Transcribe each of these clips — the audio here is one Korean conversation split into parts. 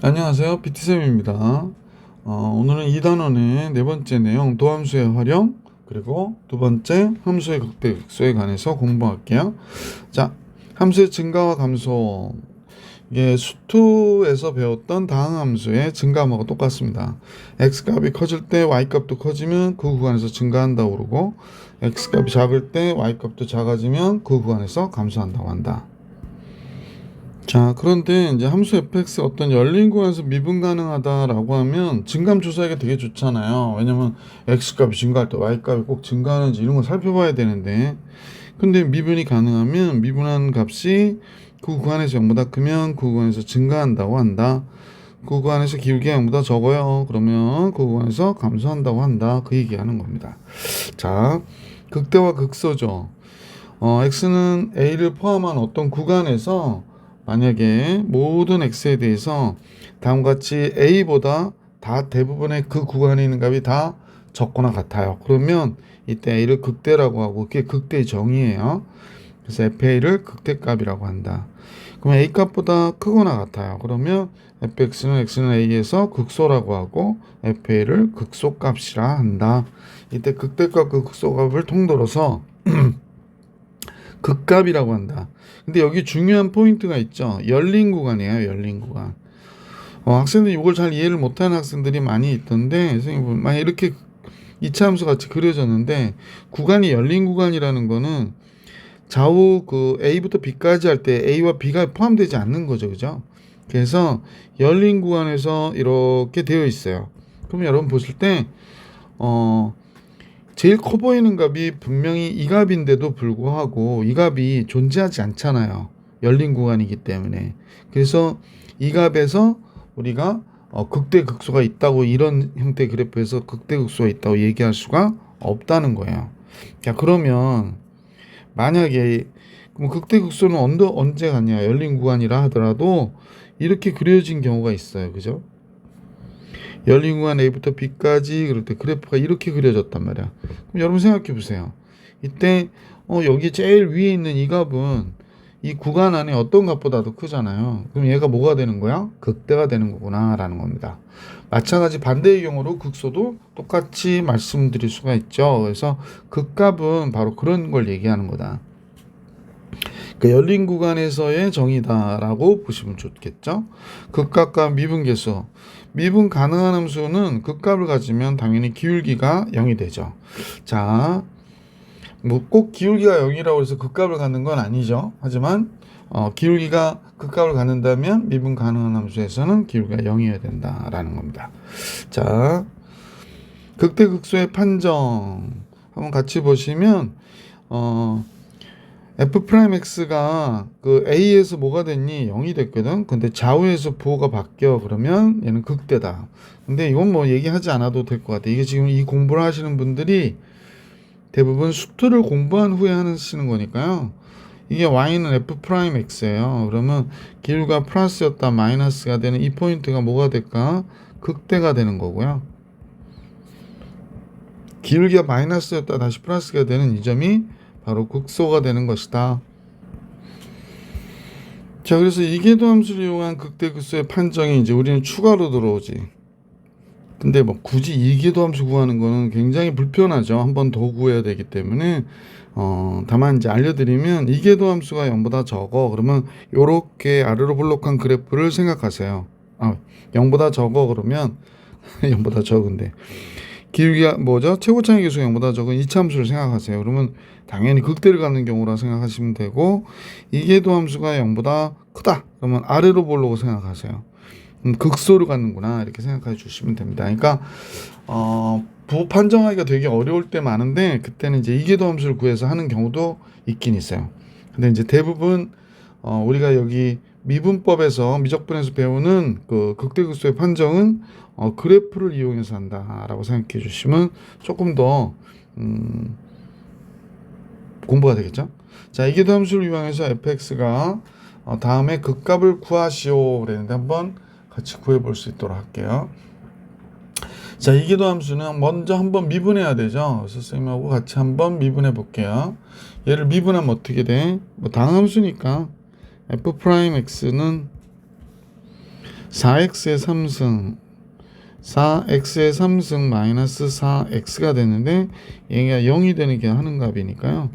안녕하세요. PT쌤입니다. 오늘은 2단원의 네 번째 내용, 도함수의 활용, 그리고 두 번째, 함수의 극대극소에 관해서 공부할게요. 자, 함수의 증가와 감소. 이게 수투에서 배웠던 다항함수의 증가함하고 똑같습니다. x값이 커질 때 y값도 커지면 그 구간에서 증가한다고 그러고, x값이 작을 때 y값도 작아지면 그 구간에서 감소한다고 한다. 자, 그런데 이제 함수 fx 어떤 열린 구간에서 미분 가능하다라고 하면 증감 조사하기가 되게 좋잖아요. 왜냐면 x값이 증가할 때 y값이 꼭 증가하는지 이런 거 살펴봐야 되는데, 근데 미분이 가능하면 미분한 값이 그 구간에서 0보다 크면 그 구간에서 증가한다고 한다. 그 구간에서 기울기가 0보다 적어요. 그러면 그 구간에서 감소한다고 한다. 그 얘기하는 겁니다. 자, 극대와 극소죠. x는 a를 포함한 어떤 구간에서 만약에 모든 x에 대해서 다음과 같이 a보다 다 대부분의 그 구간에 있는 값이 다 적거나 같아요. 그러면 이때 a를 극대라고 하고 그게 극대의 정의예요. 그래서 fa를 극대값이라고 한다. 그러면 a 값보다 크거나 같아요. 그러면 fx는 x는 a에서 극소라고 하고 fa를 극소값이라 한다. 이때 극대값과 극소값을 통틀어서 극값이라고 한다. 근데 여기 중요한 포인트가 있죠. 열린 구간이에요. 열린 구간. 학생들이 이걸 잘 이해를 못하는 학생들이 많이 있던데, 선생님 보면 만약 이렇게 이차함수 같이 그려졌는데 구간이 열린 구간이라는 거는 좌우 그 A부터 B까지 할 때 A와 B가 포함되지 않는 거죠. 그죠? 그래서 열린 구간에서 이렇게 되어 있어요. 그럼 여러분 보실 때 제일 커 보이는 값이 분명히 이 값인데도 불구하고 이 값이 존재하지 않잖아요. 열린 구간이기 때문에. 그래서 이 값에서 우리가 극대 극소가 있다고, 이런 형태의 그래프에서 극대 극소가 있다고 얘기할 수가 없다는 거예요. 자, 그러면 만약에 그럼 극대 극소는 언제 갔냐? 열린 구간이라 하더라도 이렇게 그려진 경우가 있어요. 그죠? 열린 구간 A부터 B까지 그럴 때 그래프가 이렇게 그려졌단 말이야. 그럼 여러분 생각해 보세요. 이때 여기 제일 위에 있는 이 값은 이 구간 안에 어떤 값보다도 크잖아요. 그럼 얘가 뭐가 되는 거야? 극대가 되는 거구나 라는 겁니다. 마찬가지 반대의 경우로 극소도 똑같이 말씀드릴 수가 있죠. 그래서 극값은 바로 그런 걸 얘기하는 거다. 그 열린 구간에서의 정의다라고 보시면 좋겠죠. 극값과 미분계수. 미분 가능한 함수는 극값을 가지면 당연히 기울기가 0이 되죠. 자, 뭐 꼭 기울기가 0이라고 해서 극값을 갖는 건 아니죠. 하지만 기울기가 극값을 갖는다면 미분 가능한 함수에서는 기울기가 0이어야 된다라는 겁니다. 자, 극대극소의 판정 한번 같이 보시면 f'x가 그 a에서 뭐가 됐니? 0이 됐거든. 근데 좌우에서 부호가 바뀌어. 그러면 얘는 극대다. 근데 이건 뭐 얘기하지 않아도 될 것 같아. 이게 지금 이 공부를 하시는 분들이 대부분 수투를 공부한 후에 하시는 거니까요. 이게 y는 f'x예요. 그러면 기울기가 플러스였다 마이너스가 되는 이 포인트가 뭐가 될까? 극대가 되는 거고요. 기울기가 마이너스였다 다시 플러스가 되는 이 점이 바로 극소가 되는 것이다. 자, 그래서 이계도 함수를 이용한 극대극소의 판정이 이제 우리는 추가로 들어오지. 근데 뭐 굳이 이계도 함수 구하는 거는 굉장히 불편하죠. 한 번 더 구해야 되기 때문에 다만 이제 알려드리면 이계도 함수가 0보다 적어. 그러면 요렇게 아래로 볼록한 그래프를 생각하세요. 0보다 적어 그러면 0보다 적은데 기울기가 뭐죠? 최고차의 계수가 0보다 적은 이차함수를 생각하세요. 그러면 당연히 극대를 갖는 경우라 생각하시면 되고, 이계도 함수가 0보다 크다 그러면 아래로 보려고 생각하세요. 극소를 갖는구나 이렇게 생각해 주시면 됩니다. 그러니까 부호 판정하기가 되게 어려울 때 많은데 그때는 이제 이계도 함수를 구해서 하는 경우도 있긴 있어요. 근데 이제 대부분 우리가 여기 미분법에서 미적분에서 배우는 그 극대극소의 판정은 그래프를 이용해서 한다라고 생각해 주시면 조금 더 공부가 되겠죠. 자, 이계도 함수를 이용해서 fx가 다음에 극값을 구하시오 그랬는데 한번 같이 구해 볼 수 있도록 할게요. 자, 이계도 함수는 먼저 한번 미분해야 되죠. 그래서 선생님하고 같이 한번 미분해 볼게요. 얘를 미분하면 어떻게 돼? 뭐 당함수니까 f'x는 4x의 3승 4x의 3승 마이너스 4x가 되는데 얘가 0이 되는 게 하는 값이니까요.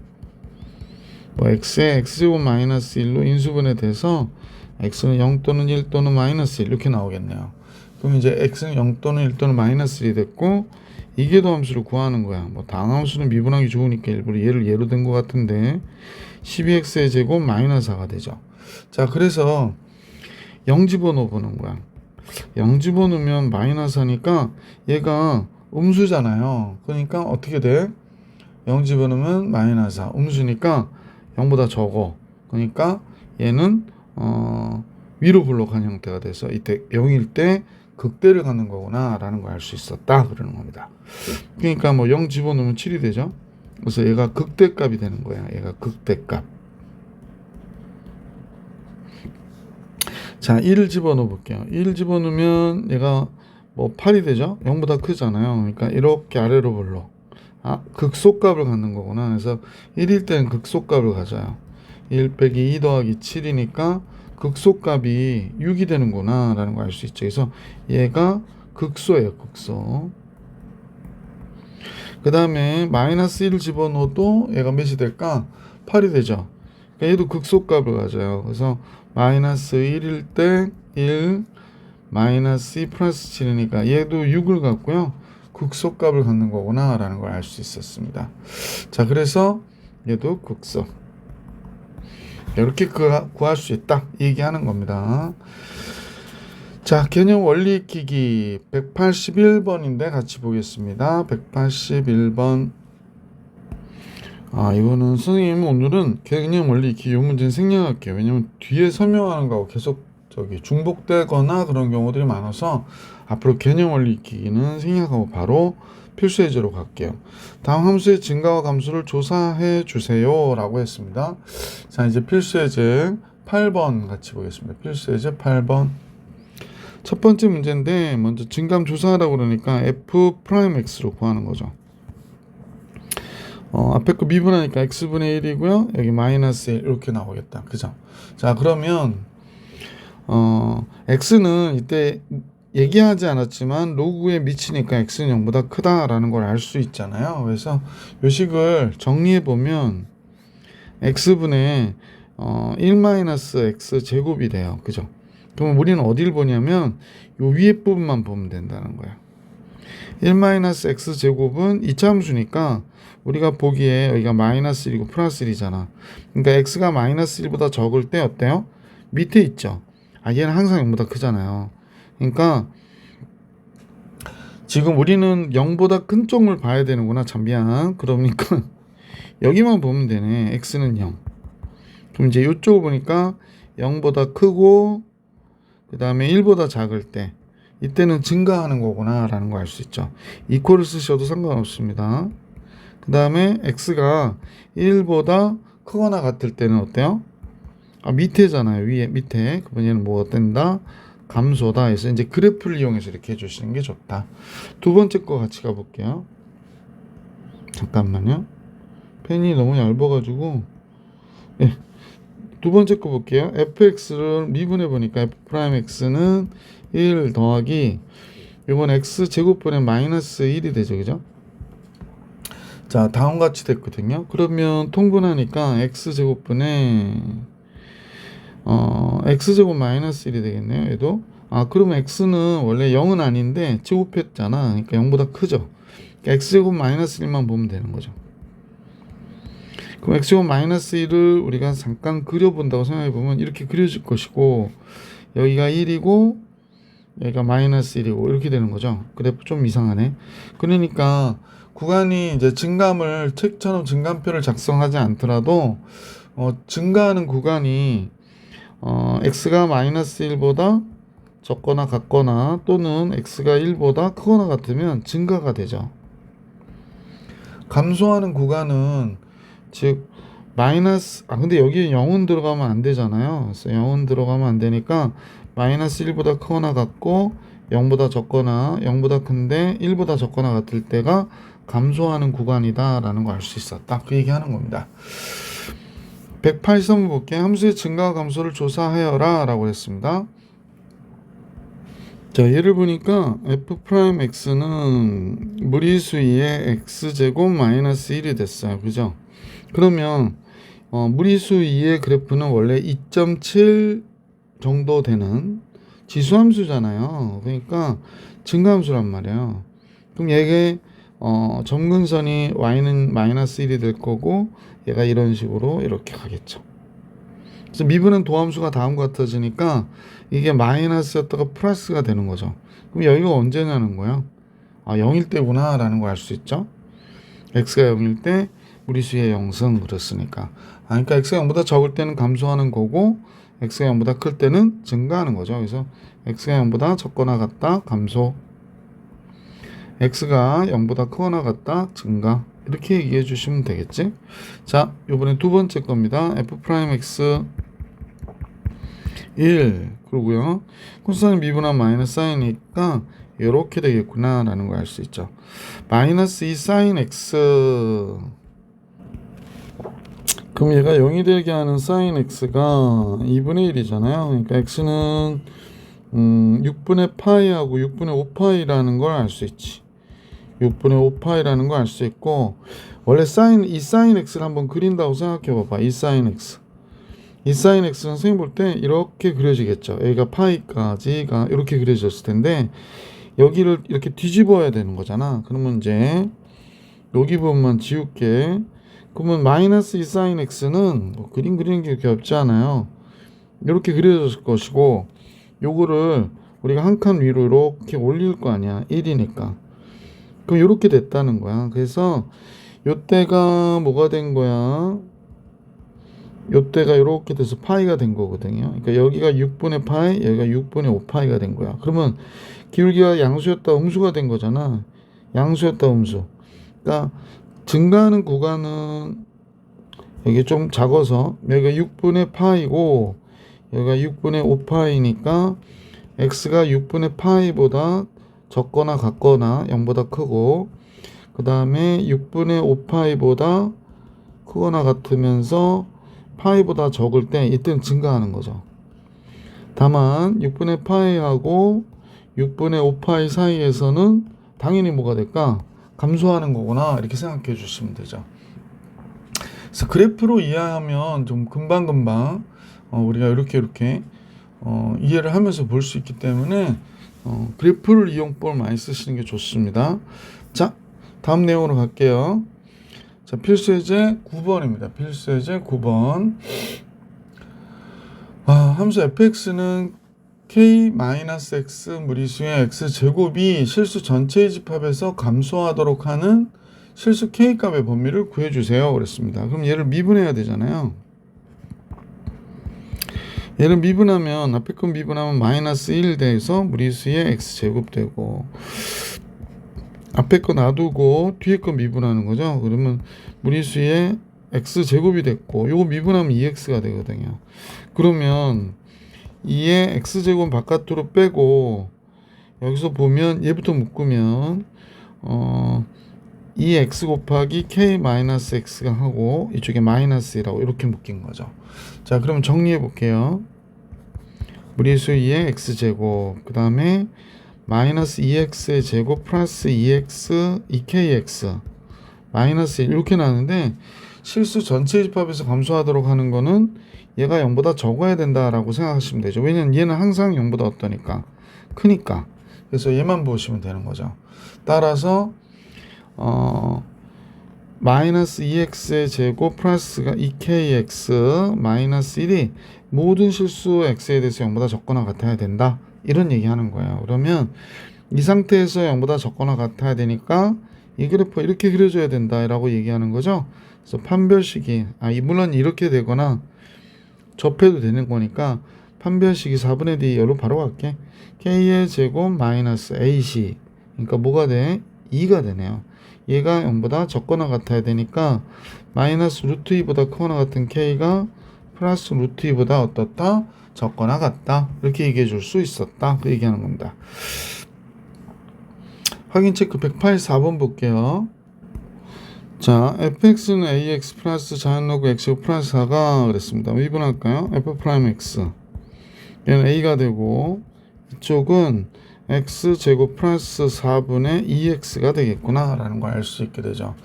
뭐 x의 x제곱 마이너스 1로 인수분해 돼서 x는 0 또는 1 또는 마이너스 1 이렇게 나오겠네요. 그럼 이제 x는 0 또는 1 또는 마이너스 1이 됐고 이게 도함수를 구하는 거야. 뭐 다항함수는 미분하기 좋으니까 일부러 얘를 예로 든 것 같은데 12x의 제곱 마이너스 4가 되죠. 자, 그래서 0 집어넣어 보는 거야. 0 집어넣으면 마이너스 하니까 얘가 음수잖아요. 그러니까 어떻게 돼? 0 집어넣으면 마이너스 4. 음수니까 0보다 적어. 그러니까 얘는 위로 불러간 형태가 돼서 이때 0일 때 극대를 갖는 거구나 라는 걸 알 수 있었다 그러는 겁니다. 그러니까 뭐 0 집어넣으면 7이 되죠. 그래서 얘가 극대값이 되는 거야. 얘가 극대값. 자, 1을 집어넣어 볼게요. 1 집어넣으면 얘가 뭐 8이 되죠. 0보다 크잖아요. 그러니까 이렇게 아래로 불러. 극소값을 갖는 거구나. 그래서 1일 때는 극소값을 가져요. 1 빼기 2 더하기 7이니까 극소값이 6이 되는구나 라는 걸 알 수 있죠. 그래서 얘가 극소예요. 극소. 그 다음에 마이너스 1을 집어넣어도 얘가 몇이 될까? 8이 되죠. 그러니까 얘도 극소값을 가져요. 그래서 마이너스 1일 때 1 마이너스 2 플러스 7이니까 얘도 6을 갖고요. 극소값을 갖는 거구나 라는 걸 알 수 있었습니다. 자, 그래서 얘도 극소. 이렇게 구할 수 있다 얘기하는 겁니다. 자, 개념 원리 익히기 181번인데 같이 보겠습니다. 181번. 이거는 선생님 오늘은 개념 원리 익히기 요 문제는 생략할게요. 왜냐면 뒤에 설명하는 거하고 계속 중복되거나 그런 경우들이 많아서 앞으로 개념 원리 익히기는 생략하고 바로 필수 예제로 갈게요. 다음 함수의 증가와 감소를 조사해 주세요 라고 했습니다. 자, 이제 필수 예제 8번 같이 보겠습니다. 필수 예제 8번. 첫 번째 문제인데 먼저 증감 조사하라고 그러니까 f'x로 구하는 거죠. 앞에 거 미분하니까 x분의 1이고요. 여기 마이너스 1 이렇게 나오겠다. 그죠? 자, 그러면 x는 이때 얘기하지 않았지만 로그에 미치니까 x는 0보다 크다라는 걸 알 수 있잖아요. 그래서 요 식을 정리해 보면 x분의 1-x 제곱이 돼요. 그죠? 그럼 우리는 어디를 보냐면 요 위에 부분만 보면 된다는 거야. 1-x 제곱은 2차 함수니까 우리가 보기에 여기가 마이너스 1이고 플러스 1이잖아. 그러니까 x가 마이너스 1보다 적을 때 어때요? 밑에 있죠. 얘는 항상 0보다 크잖아요. 그러니까 지금 우리는 0보다 큰 쪽을 봐야 되는구나. 참 미안. 그러니까 여기만 보면 되네. x는 0. 그럼 이제 이쪽을 보니까 0보다 크고 그 다음에 1보다 작을 때 이때는 증가하는 거구나 라는 거 알 수 있죠. 이퀄을 쓰셔도 상관없습니다. 그 다음에 x가 1보다 크거나 같을 때는 어때요? 밑에잖아요. 위에 밑에. 그러면 얘는 뭐가 된다? 감소다 해서 이제 그래프를 이용해서 이렇게 해주시는 게 좋다. 두 번째 거 같이 가볼게요. 잠깐만요. 펜이 너무 얇아가지고. 네. 두 번째 거 볼게요. fx를 미분해 보니까 f'x는 1 더하기 이건 x 제곱분의 마이너스 1이 되죠. 그죠? 자, 다음 같이 됐거든요. 그러면 통분하니까 x 제곱분의 x제곱 마이너스 1이 되겠네요. 얘도. 그러면 x는 원래 0은 아닌데 제곱했잖아. 그러니까 0보다 크죠. 그러니까 x제곱 마이너스 1만 보면 되는 거죠. 그럼 x제곱 마이너스 1을 우리가 잠깐 그려본다고 생각해보면 이렇게 그려질 것이고 여기가 1이고 여기가 마이너스 1이고 이렇게 되는 거죠. 그래프 좀 이상하네. 그러니까 구간이 이제 증감을 책처럼 증감표를 작성하지 않더라도 증가하는 구간이 x가 마이너스 1보다 적거나 같거나 또는 x가 1보다 크거나 같으면 증가가 되죠. 감소하는 구간은 즉 마이너스 근데 여기 0은 들어가면 안 되잖아요. 그래서 0은 들어가면 안 되니까 마이너스 1보다 크거나 같고 0보다 적거나 0보다 큰데 1보다 적거나 같을 때가 감소하는 구간이다 라는 걸 알 수 있었다. 그 얘기하는 겁니다. 183번 볼게요. 함수의 증가와 감소를 조사하여라 라고 했습니다. 자, 얘를 보니까 f 프라임 x는 무리수 2의 x제곱 마이너스 1이 됐어요. 그죠? 그러면 무리수 2의 그래프는 원래 2.7 정도 되는 지수함수잖아요. 그러니까 증가함수란 말이에요. 그럼 얘게 점근선이 y는 마이너스 1이 될 거고 얘가 이런 식으로 이렇게 가겠죠. 그래서 미분은 도함수가 다음과 같아지니까 이게 마이너스였다가 플러스가 되는 거죠. 그럼 여기가 언제냐는 거야? 0일 때구나 라는 걸 알 수 있죠. x가 0일 때 무리수의 0승 그랬으니까. 그러니까 x가 0보다 적을 때는 감소하는 거고 x가 0보다 클 때는 증가하는 거죠. 그래서 x가 0보다 적거나 같다 감소, x가 0보다 크거나 같다 증가, 이렇게 얘기해 주시면 되겠지. 자, 이번엔 두 번째 겁니다. f 프라임 x 1 그러고요. 코사인 미분한 마이너스 사인이니까 이렇게 되겠구나 라는 걸 알 수 있죠. 마이너스 2 사인 x, 그럼 얘가 0이 되게 하는 사인 x가 2분의 1이잖아요. 그러니까 x는 6분의 파이하고 6분의 5파이라는 걸 알 수 있지. 6분의 5파이라는 걸 알 수 있고, 원래 이 사인 x를 한번 그린다고 생각해 봐봐. 이 사인 x. 이 사인 x는 선생님 볼 때 이렇게 그려지겠죠. 여기가 파이까지가 이렇게 그려졌을 텐데 여기를 이렇게 뒤집어야 되는 거잖아. 그러면 이제 여기 부분만 지울게. 그러면 마이너스 2 사인 x는 그림 그리는 게 그렇게 없지 않아요. 이렇게 그려졌을 것이고, 요거를 우리가 한 칸 위로 이렇게 올릴 거 아니야. 1이니까. 그럼 이렇게 됐다는 거야. 그래서 요때가 뭐가 된 거야? 요때가 이렇게 돼서 파이가 된 거거든요. 그러니까 여기가 6분의 파이, 여기가 6분의 5파이가 된 거야. 그러면 기울기가 양수였다 음수가 된 거잖아. 양수였다 음수. 그러니까 증가하는 구간은 여기 좀 작아서 여기가 6분의 파이고 여기가 6분의 5파이니까 x가 6분의 파이보다 적거나 같거나 0보다 크고, 그 다음에 6분의 5파이보다 크거나 같으면서 파이보다 적을 때 이때는 증가하는 거죠. 다만 6분의 파이하고 6분의 5파이 사이에서는 당연히 뭐가 될까? 감소하는 거구나, 이렇게 생각해 주시면 되죠. 그래서 그래프로 이해하면 좀 금방금방 우리가 이렇게 이해를 하면서 볼 수 있기 때문에 그래프를 이용법을 많이 쓰시는 게 좋습니다. 자, 다음 내용으로 갈게요. 자, 필수예제 9번입니다. 필수예제 9번. 함수 fx는 k-x 무리수의 x제곱이 실수 전체의 집합에서 감소하도록 하는 실수 k값의 범위를 구해주세요 그랬습니다. 그럼 얘를 미분해야 되잖아요. 얘를 미분하면 앞에 건 미분하면 마이너스 1 돼서 무리수의 x제곱 되고, 앞에 거 놔두고 뒤에 거 미분하는 거죠. 그러면 무리수의 x제곱이 됐고, 요거 미분하면 2x가 되거든요. 그러면 2의 x제곱 바깥으로 빼고 여기서 보면 얘부터 묶으면 2x 곱하기 k-x가 하고 이쪽에 마이너스라고 이렇게 묶인 거죠. 자, 그럼 정리해 볼게요. 무리수 2의 x제곱, 그 다음에 마이너스 2x의 제곱 플러스 2x 2kx 마이너스 1 이렇게 나는데, 실수 전체 집합에서 감소하도록 하는 거는 얘가 0보다 적어야 된다라고 생각하시면 되죠. 왜냐면 얘는 항상 0보다 어떠니까? 크니까. 그래서 얘만 보시면 되는 거죠. 따라서 마이너스 2x의 제곱 플러스가 2kx 마이너스 1이 모든 실수 x에 대해서 0보다 적거나 같아야 된다, 이런 얘기 하는 거예요. 그러면 이 상태에서 0보다 적거나 같아야 되니까 이 그래프 이렇게 그려줘야 된다 라고 얘기하는 거죠. 그래서 판별식이 물론 이렇게 되거나 접해도 되는 거니까 판별식이 4분의 d로 바로 갈게. k의 제곱 마이너스 ac, 그러니까 뭐가 돼? 2가 되네요. 얘가 0보다 적거나 같아야 되니까 마이너스 루트 2보다 크거나 같은 k가 플러스 루트 2보다 어떻다? 적거나 같다, 이렇게 얘기해 줄 수 있었다, 그 얘기하는 겁니다. 확인 체크 184번 볼게요. 자, fx는 ax 플러스 자연로그 x 플러스 4가 그랬습니다. 미분할까요? f 프라임 x, 얘는 a가 되고 이쪽은 x제곱 플러스 4분의 2x가 되겠구나 라는 걸 알 수 있게 되죠.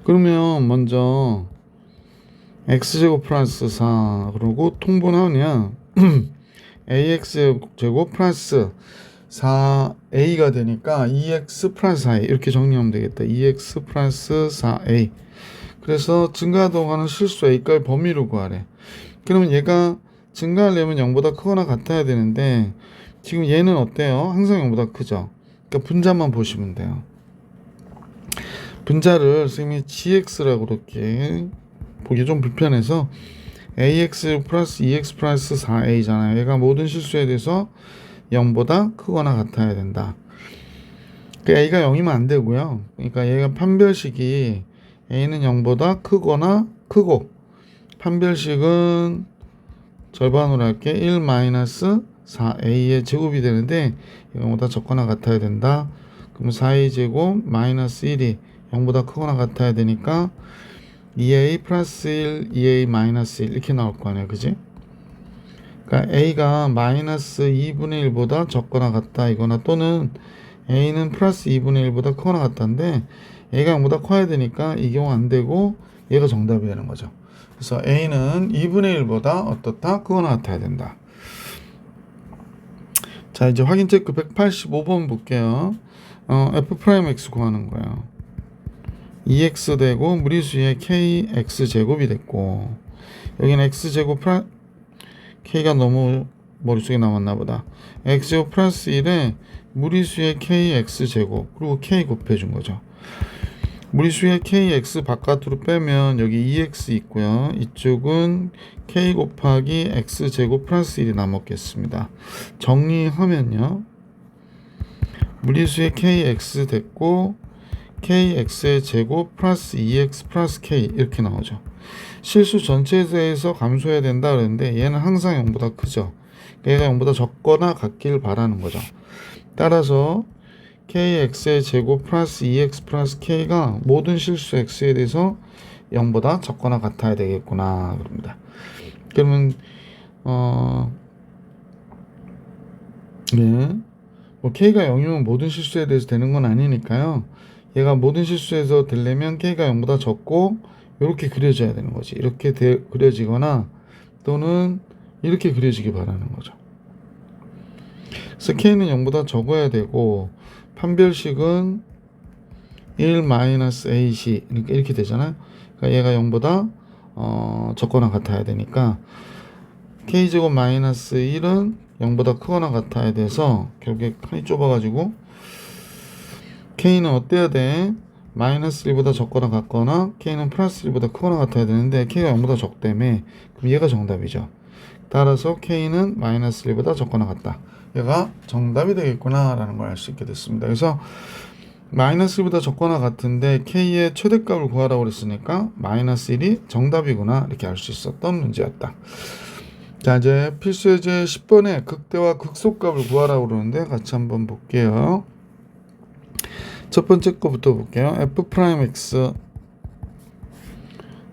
그러면 먼저 x제곱 플러스 4 그러고 통분하면 ax제곱 플러스 4a가 되니까 2x 플러스 4a 이렇게 정리하면 되겠다. 2x 플러스 4a. 그래서 증가동하는 실수 a값의 범위를 구하래. 그러면 얘가 증가하려면 0보다 크거나 같아야 되는데 지금 얘는 어때요? 항상 0보다 크죠. 그러니까 분자만 보시면 돼요. 분자를 선생님이 gx라고 이렇게 보기 좀 불편해서 ax 플러스 2x 플러스 4a잖아요. 얘가 모든 실수에 대해서 0보다 크거나 같아야 된다. 그 a가 0이면 안 되고요. 그러니까 얘가 판별식이 a는 0보다 크거나 크고 판별식은 절반으로 할게 1 마이너스 4a의 제곱이 되는데 0보다 적거나 같아야 된다. 그럼 4a 제곱 마이너스 1이 0보다 크거나 같아야 되니까 2a 플러스 1, 2a 마이너스 1 이렇게 나올 거 아니야, 그지? 그러니까 a가 마이너스 2분의 1보다 적거나 같다 이거나 또는 a는 플러스 2분의 1보다 크거나 같다인데 a가 0보다 커야 되니까 이 경우 안 되고 얘가 정답이 되는 거죠. 그래서 a는 2분의 1보다 어떻다? 크거나 같아야 된다. 자, 이제 확인 체크 185번 볼게요. f'(x) 구하는 거예요. 2x 되고 무리수의 kx 제곱이 됐고 여기는 x제곱 k가 너무 머릿속에 남았나 보다. x제곱 플러스 1에 무리수의 kx 제곱 그리고 k 곱해준 거죠. 무리수의 kx 바깥으로 빼면 여기 2x 있고요. 이쪽은 k 곱하기 x제곱 플러스 1이 남았겠습니다. 정리하면요. 무리수의 kx 됐고 kx의 제곱 플러스 2x 플러스 k 이렇게 나오죠. 실수 전체에 대해서 감소해야 된다 그러는데 얘는 항상 0보다 크죠. 얘가 0보다 적거나 같길 바라는 거죠. 따라서 kx의 제곱 플러스 2x 플러스 k가 모든 실수 x에 대해서 0보다 적거나 같아야 되겠구나 그럽니다. 그러면 네. 뭐 k가 0이면 모든 실수에 대해서 되는 건 아니니까요. 얘가 모든 실수에서 되려면 k가 0보다 적고 이렇게 그려져야 되는 거지. 이렇게 그려지거나 또는 이렇게 그려지기 바라는 거죠. 그래서 k는 0보다 적어야 되고 판별식은 1-ac 그러니까 이렇게 되잖아요. 그러니까 얘가 0보다 적거나 같아야 되니까 k제곱 마이너스 1은 0보다 크거나 같아야 돼서 결국에 칸이 좁아가지고 k는 어때야 돼? 마이너스 1보다 적거나 같거나 k는 플러스 1보다 크거나 같아야 되는데 k가 0보다 적다며 그럼 얘가 정답이죠. 따라서 k는 마이너스 1보다 적거나 같다. 얘가 정답이 되겠구나 라는 걸 알 수 있게 됐습니다. 그래서 마이너스 1보다 적거나 같은데 k의 최대값을 구하라고 그랬으니까 마이너스 1이 정답이구나 이렇게 알 수 있었던 문제였다. 자, 이제 필수예제 10번에 극대와 극소값을 구하라고 그러는데 같이 한번 볼게요. 첫 번째 거부터 볼게요. f'(x)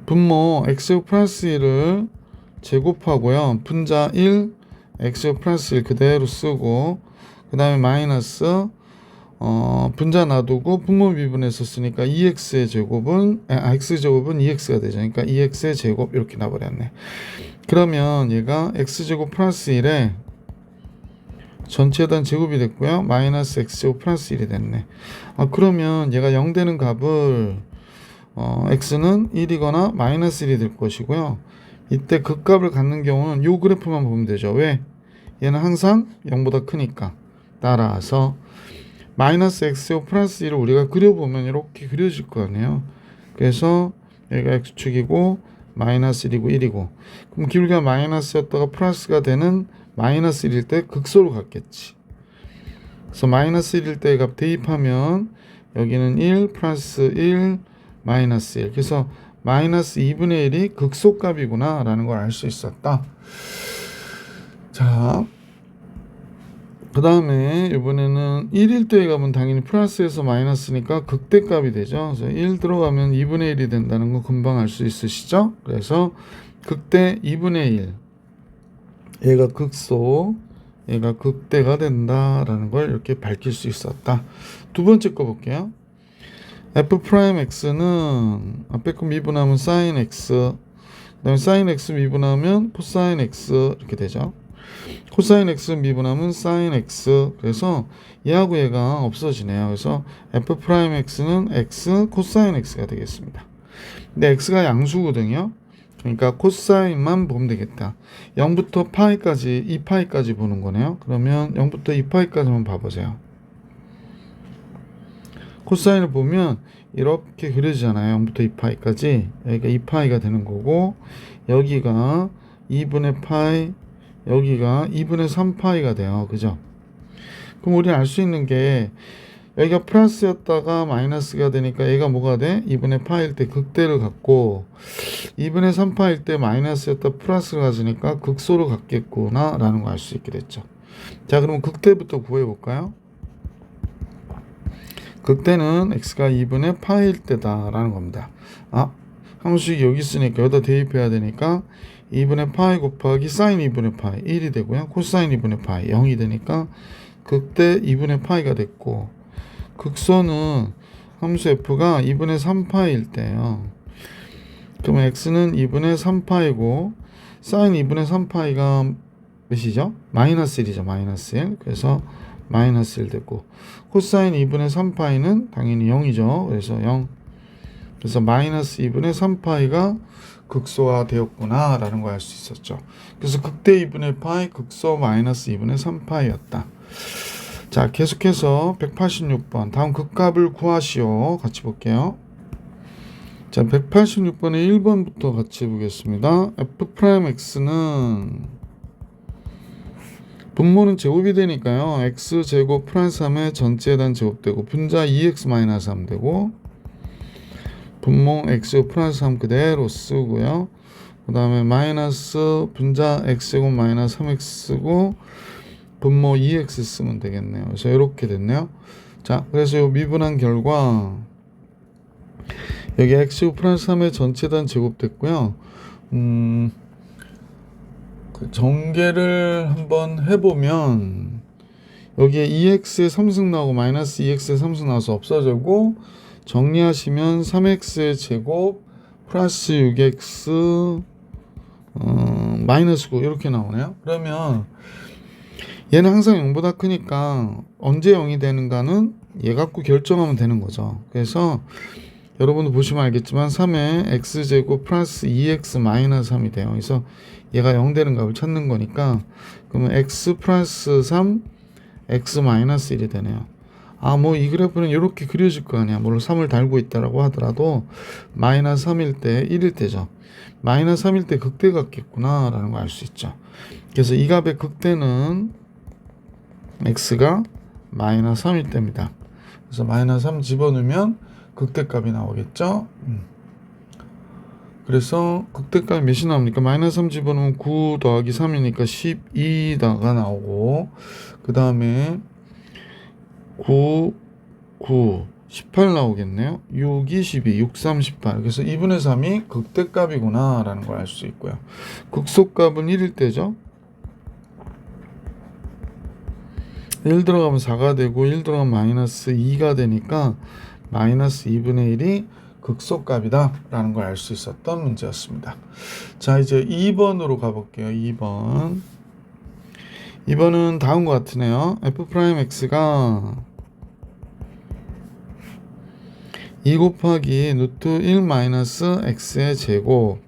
분모 x 플러스 1을 제곱하고요. 분자 1 x 플러스 1 그대로 쓰고 그 다음에 마이너스 분자 놔두고 분모 미분해서 쓰니까 2x의 제곱은 x제곱은 2x가 되죠. 그러니까 2x의 제곱 이렇게 나버렸네. 그러면 얘가 x제곱 플러스 1에 전체에다 제곱이 됐고요. 마이너스 x제곱 플러스 1이 됐네. 그러면 얘가 0 되는 값을 x는 1이거나 마이너스 1이 될 것이고요. 이때 극값을 갖는 경우는 이 그래프만 보면 되죠. 왜? 얘는 항상 0보다 크니까. 따라서 마이너스 x제곱 플러스 1을 우리가 그려보면 이렇게 그려질 거 아니에요. 그래서 여기가 x축이고 마이너스 1이고 1이고 그럼 기울기가 마이너스였다가 플러스가 되는 마이너스 1일 때 극소로 갔겠지. 그래서 마이너스 1일 때 값 대입하면 여기는 1 플러스 1 마이너스 1 그래서 마이너스 2분의 1이 극소값이구나 라는 걸 알 수 있었다. 자, 그 다음에 이번에는 1일 때의 값은 당연히 플러스에서 마이너스니까 극대값이 되죠. 그래서 1 들어가면 2분의 1이 된다는 거 금방 알 수 있으시죠? 그래서 극대 2분의 1 얘가 극소 얘가 극대가 된다라는 걸 이렇게 밝힐 수 있었다. 두 번째 거 볼게요. f 프라임 x는 앞에 거 미분하면 sin x, 그다음에 sin x 미분하면 코사인 x 이렇게 되죠. 코사인 x 미분하면 sin x. 그래서 얘하고 얘가 없어지네요. 그래서 f 프라임 x는 x 코사인 x가 되겠습니다. 근데 x가 양수거든요. 그러니까 코사인만 보면 되겠다. 0부터 파이까지 2파이까지 보는 거네요. 그러면 0부터 2파이까지만 봐보세요. 코사인을 보면 이렇게 그려지잖아요. 0부터 2파이까지. 여기가 2파이가 되는 거고, 여기가 2분의 파이, 여기가 2분의 3파이가 돼요. 그죠? 그럼 우리는 알 수 있는 게 여기가 플러스였다가 마이너스가 되니까 얘가 뭐가 돼? 2분의 파일 때 극대를 갖고 2분의 3파일 때 마이너스였다 플러스를 가지니까 극소를 갖겠구나 라는 거 알 수 있게 됐죠. 자, 그럼 극대부터 구해볼까요? 극대는 x가 2분의 파일 때다 라는 겁니다. 함수식이 여기 있으니까 여기다 대입해야 되니까 2분의 파이 곱하기 사인 2분의 파이 1이 되고요. 코사인 2분의 파이 0이 되니까 극대 2분의 파이가 됐고, 극소는 함수 f가 2분의 3파일 때요. 그러면 x는 2분의 3파이고 사인 2분의 3파이가 몇이죠? 마이너스 1이죠. 마이너스 1. 그래서 마이너스 1 됐고, 코사인 2분의 3파이는 당연히 0이죠. 그래서 0. 그래서 마이너스 2분의 3파이가 극소화 되었구나 라는 걸 알 수 있었죠. 그래서 극대 2분의 파이, 극소 마이너스 2분의 3파이였다. 자, 계속해서 186번 다음 극값을 구하시오. 같이 볼게요. 자, 186번의 1번부터 같이 보겠습니다. f'x는 분모는 제곱이 되니까요. x제곱 플러스 3의 전체에 대한 제곱되고, 분자 2x-3 되고, 분모 x 플러스 3 그대로 쓰고요. 그 다음에 마이너스 분자 x제곱 마이너스 3x고 분모 2x 쓰면 되겠네요. 그래서 이렇게 됐네요. 자, 그래서 이 미분한 결과 여기 x제곱 플러스 3의 전체에 대한 제곱 됐고요. 그 전개를 한번 해보면 여기에 2x의 3승 나오고 마이너스 2x의 3승 나와서 없어지고, 정리하시면 3x의 제곱 플러스 6x 마이너스 9 이렇게 나오네요. 그러면 얘는 항상 0보다 크니까 언제 0이 되는가는 얘 갖고 결정하면 되는 거죠. 그래서 여러분도 보시면 알겠지만 3의 x제곱 플러스 2x 마이너스 3이 돼요. 그래서 얘가 0 되는 값을 찾는 거니까, 그러면 x 플러스 3 x 마이너스 1이 되네요. 뭐 이 그래프는 이렇게 그려질 거 아니야. 물론 3을 달고 있다라고 하더라도 마이너스 3일 때 1일 때죠. 마이너스 3일 때 극대 같겠구나 라는 걸 알 수 있죠. 그래서 이 값의 극대는 x가 마이너스 3일 때입니다. 그래서 마이너스 3 집어넣으면 극대값이 나오겠죠. 그래서 극대값이 몇이 나옵니까? 마이너스 3 집어넣으면 9 더하기 3이니까 12가 나오고, 그 다음에 9, 18 나오겠네요. 6, 12, 6, 3, 18. 그래서 2분의 3이 극대값이구나 라는 걸 알 수 있고요. 극소값은 1일 때죠. 1 들어가면 4가 되고 1 들어가면 마이너스 2가 되니까 마이너스 2분의 1이 극소값이다 라는 걸 알 수 있었던 문제였습니다. 자, 이제 2번으로 가볼게요. 2번은 다음과 같으네요. f'x가 2 곱하기 루트 1 마이너스 x의 제곱,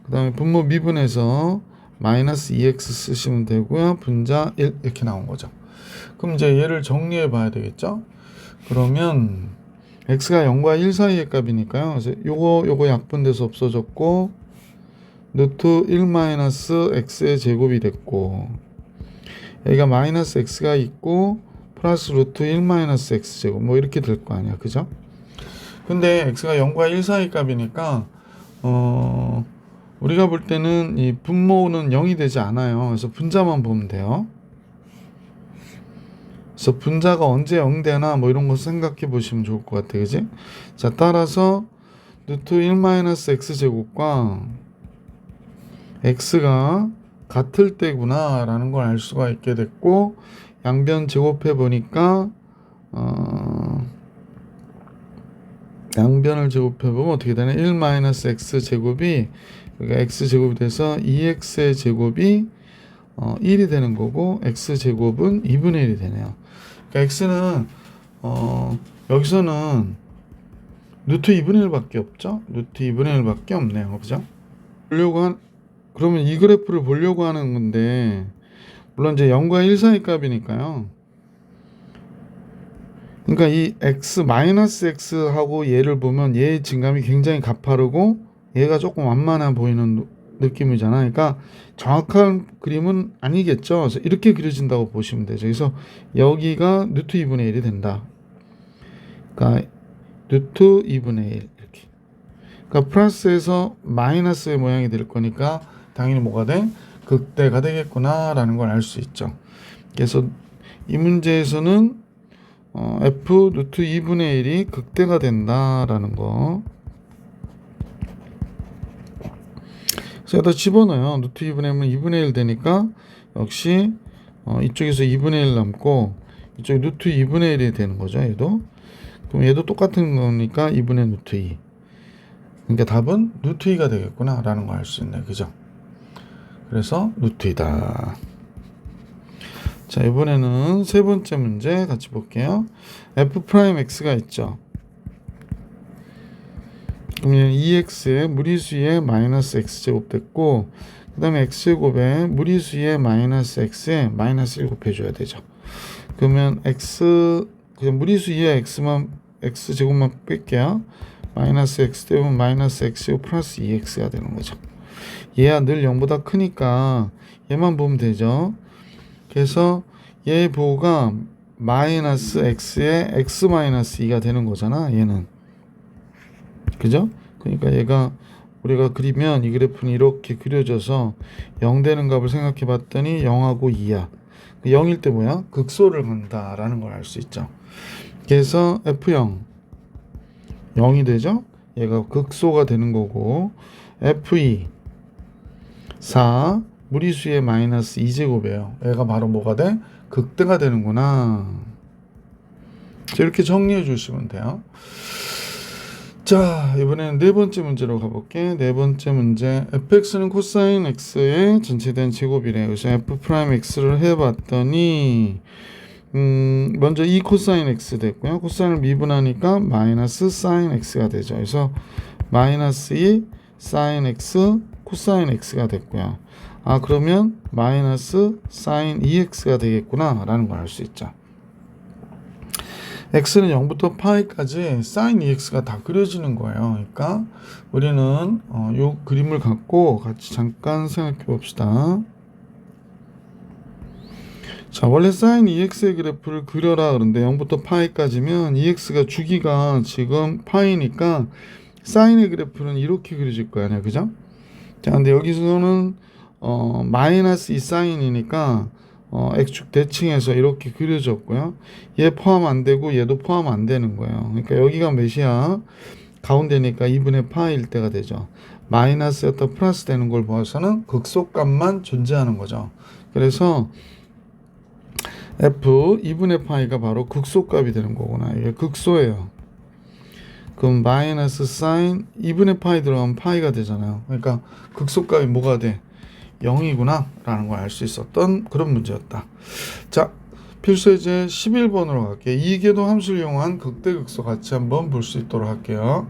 그 다음에 분모 미분해서 마이너스 2x 쓰시면 되고요. 분자 1 이렇게 나온 거죠. 그럼 이제 얘를 정리해 봐야 되겠죠. 그러면 x가 0과 1 사이의 값이니까요. 그래서 요거 약분돼서 없어졌고, 루트 1 마이너스 x의 제곱이 됐고, 여기가 마이너스 x가 있고 플러스 루트 1 마이너스 x 제곱 뭐 이렇게 될 거 아니야. 그죠? 근데 x가 0과 1 사이 값이니까 우리가 볼 때는 이 분모는 0이 되지 않아요. 그래서 분자만 보면 돼요. 그래서 분자가 언제 0 되나 뭐 이런 거 생각해 보시면 좋을 것 같아요. 그지? 자, 따라서 루트 1 마이너스 x 제곱과 x가 같을 때구나 라는 걸 알 수가 있게 됐고, 양변 제곱해 보니까 양변을 제곱해 보면 어떻게 되나? 1-x 제곱이, 그러니까 x 제곱이 돼서 2x의 제곱이 1이 되는 거고, x 제곱은 2분의 1이 되네요. 그러니까 x는 여기서는 루트 2분의 1밖에 없죠. 루트 2분의 1밖에 없네요. 그죠? 그러면 이 그래프를 보려고 하는 건데, 물론 이제 0과 1 사이 값이니까요. 그러니까 이 x-x하고 얘를 보면 얘의 증감이 굉장히 가파르고 얘가 조금 완만해 보이는 느낌이잖아. 그러니까 정확한 그림은 아니겠죠. 그래서 이렇게 그려진다고 보시면 되죠. 그래서 여기가 루트 2분의 1이 된다. 그러니까 루트 2분의 1 이렇게. 그러니까 플러스에서 마이너스의 모양이 될 거니까 당연히 뭐가 돼? 극대가 되겠구나라는 걸 알 수 있죠. 그래서 이 문제에서는 f 루트 2분의 1이 극대가 된다라는 거. 그래서 여기다 집어넣어요. 루트 2분의 1은 2분의 1 되니까 역시 이쪽에서 2분의 1 남고 이쪽에 루트 2분의 1이 되는 거죠. 얘도. 그럼 얘도 똑같은 거니까 2분의 루트 2. 그러니까 답은 루트 2가 되겠구나 라는 걸 알 수 있네. 그죠? 그래서 루트 2다. 자, 이번에는 세 번째 문제 같이 볼게요. f'x가 있죠. 그러면 2x의 무리수에 마이너스 x제곱 됐고, 그 다음에 x제곱에 무리수에 마이너스 x에 마이너스 1 곱해줘야 되죠. 그러면 그냥 무리수 2에 x제곱만 뺄게요. 마이너스 x 되면 마이너스 x제곱 플러스 2x가 되는 거죠. 얘가 늘 0보다 크니까 얘만 보면 되죠. 그래서 얘 보호가 마이너스 x에 x 마이너스 2가 되는 거잖아. 얘는. 그죠? 그러니까 얘가 우리가 그리면 이 그래프는 이렇게 그려져서 0 되는 값을 생각해 봤더니 0하고 2야. 0일 때 뭐야? 극소를 간다라는 걸 알 수 있죠. 그래서 f0 0이 되죠? 얘가 극소가 되는 거고, f2 4 무리수의 마이너스 2제곱이에요. 얘가 바로 뭐가 돼? 극대가 되는구나. 이렇게 정리해 주시면 돼요. 자, 이번에는 네 번째 문제로 가볼게. 네 번째 문제. fx는 코사인 x의 전체된 제곱이래요. 그래서 f'x를 해봤더니 먼저 2 코사인 x 됐고요. 코사인을 미분하니까 마이너스 사인 x가 되죠. 그래서 마이너스 2 사인 x 코사인 x가 됐고요. 그러면 마이너스 사인 2x가 되겠구나 라는 걸 알 수 있죠. x는 0부터 파이까지 사인 2x가 다 그려지는 거예요. 그러니까 우리는 이 그림을 갖고 같이 잠깐 생각해 봅시다. 자, 원래 사인 2x의 그래프를 그려라 그런데 0부터 파이까지면 2x가 주기가 지금 파이니까 사인의 그래프는 이렇게 그려질 거 아니야. 그죠? 자, 근데 여기서는 마이너스 2 사인이니까 x축 대칭해서 이렇게 그려졌고요. 얘 포함 안 되고 얘도 포함 안 되는 거예요. 그러니까 여기가 몇이야? 가운데니까 2분의 파이일 때가 되죠. 마이너스였다 플러스 되는 걸 보아서는 극소값만 존재하는 거죠. 그래서 f 2분의 파이가 바로 극소값이 되는 거구나. 이게 극소예요. 그럼 마이너스 사인 2분의 파이 들어가면 파이가 되잖아요. 그러니까 극소값이 뭐가 돼? 0이구나 라는 걸 알 수 있었던 그런 문제였다. 자, 필수예제 11번으로 갈게요. 이계도 함수를 이용한 극대극소 같이 한번 볼 수 있도록 할게요.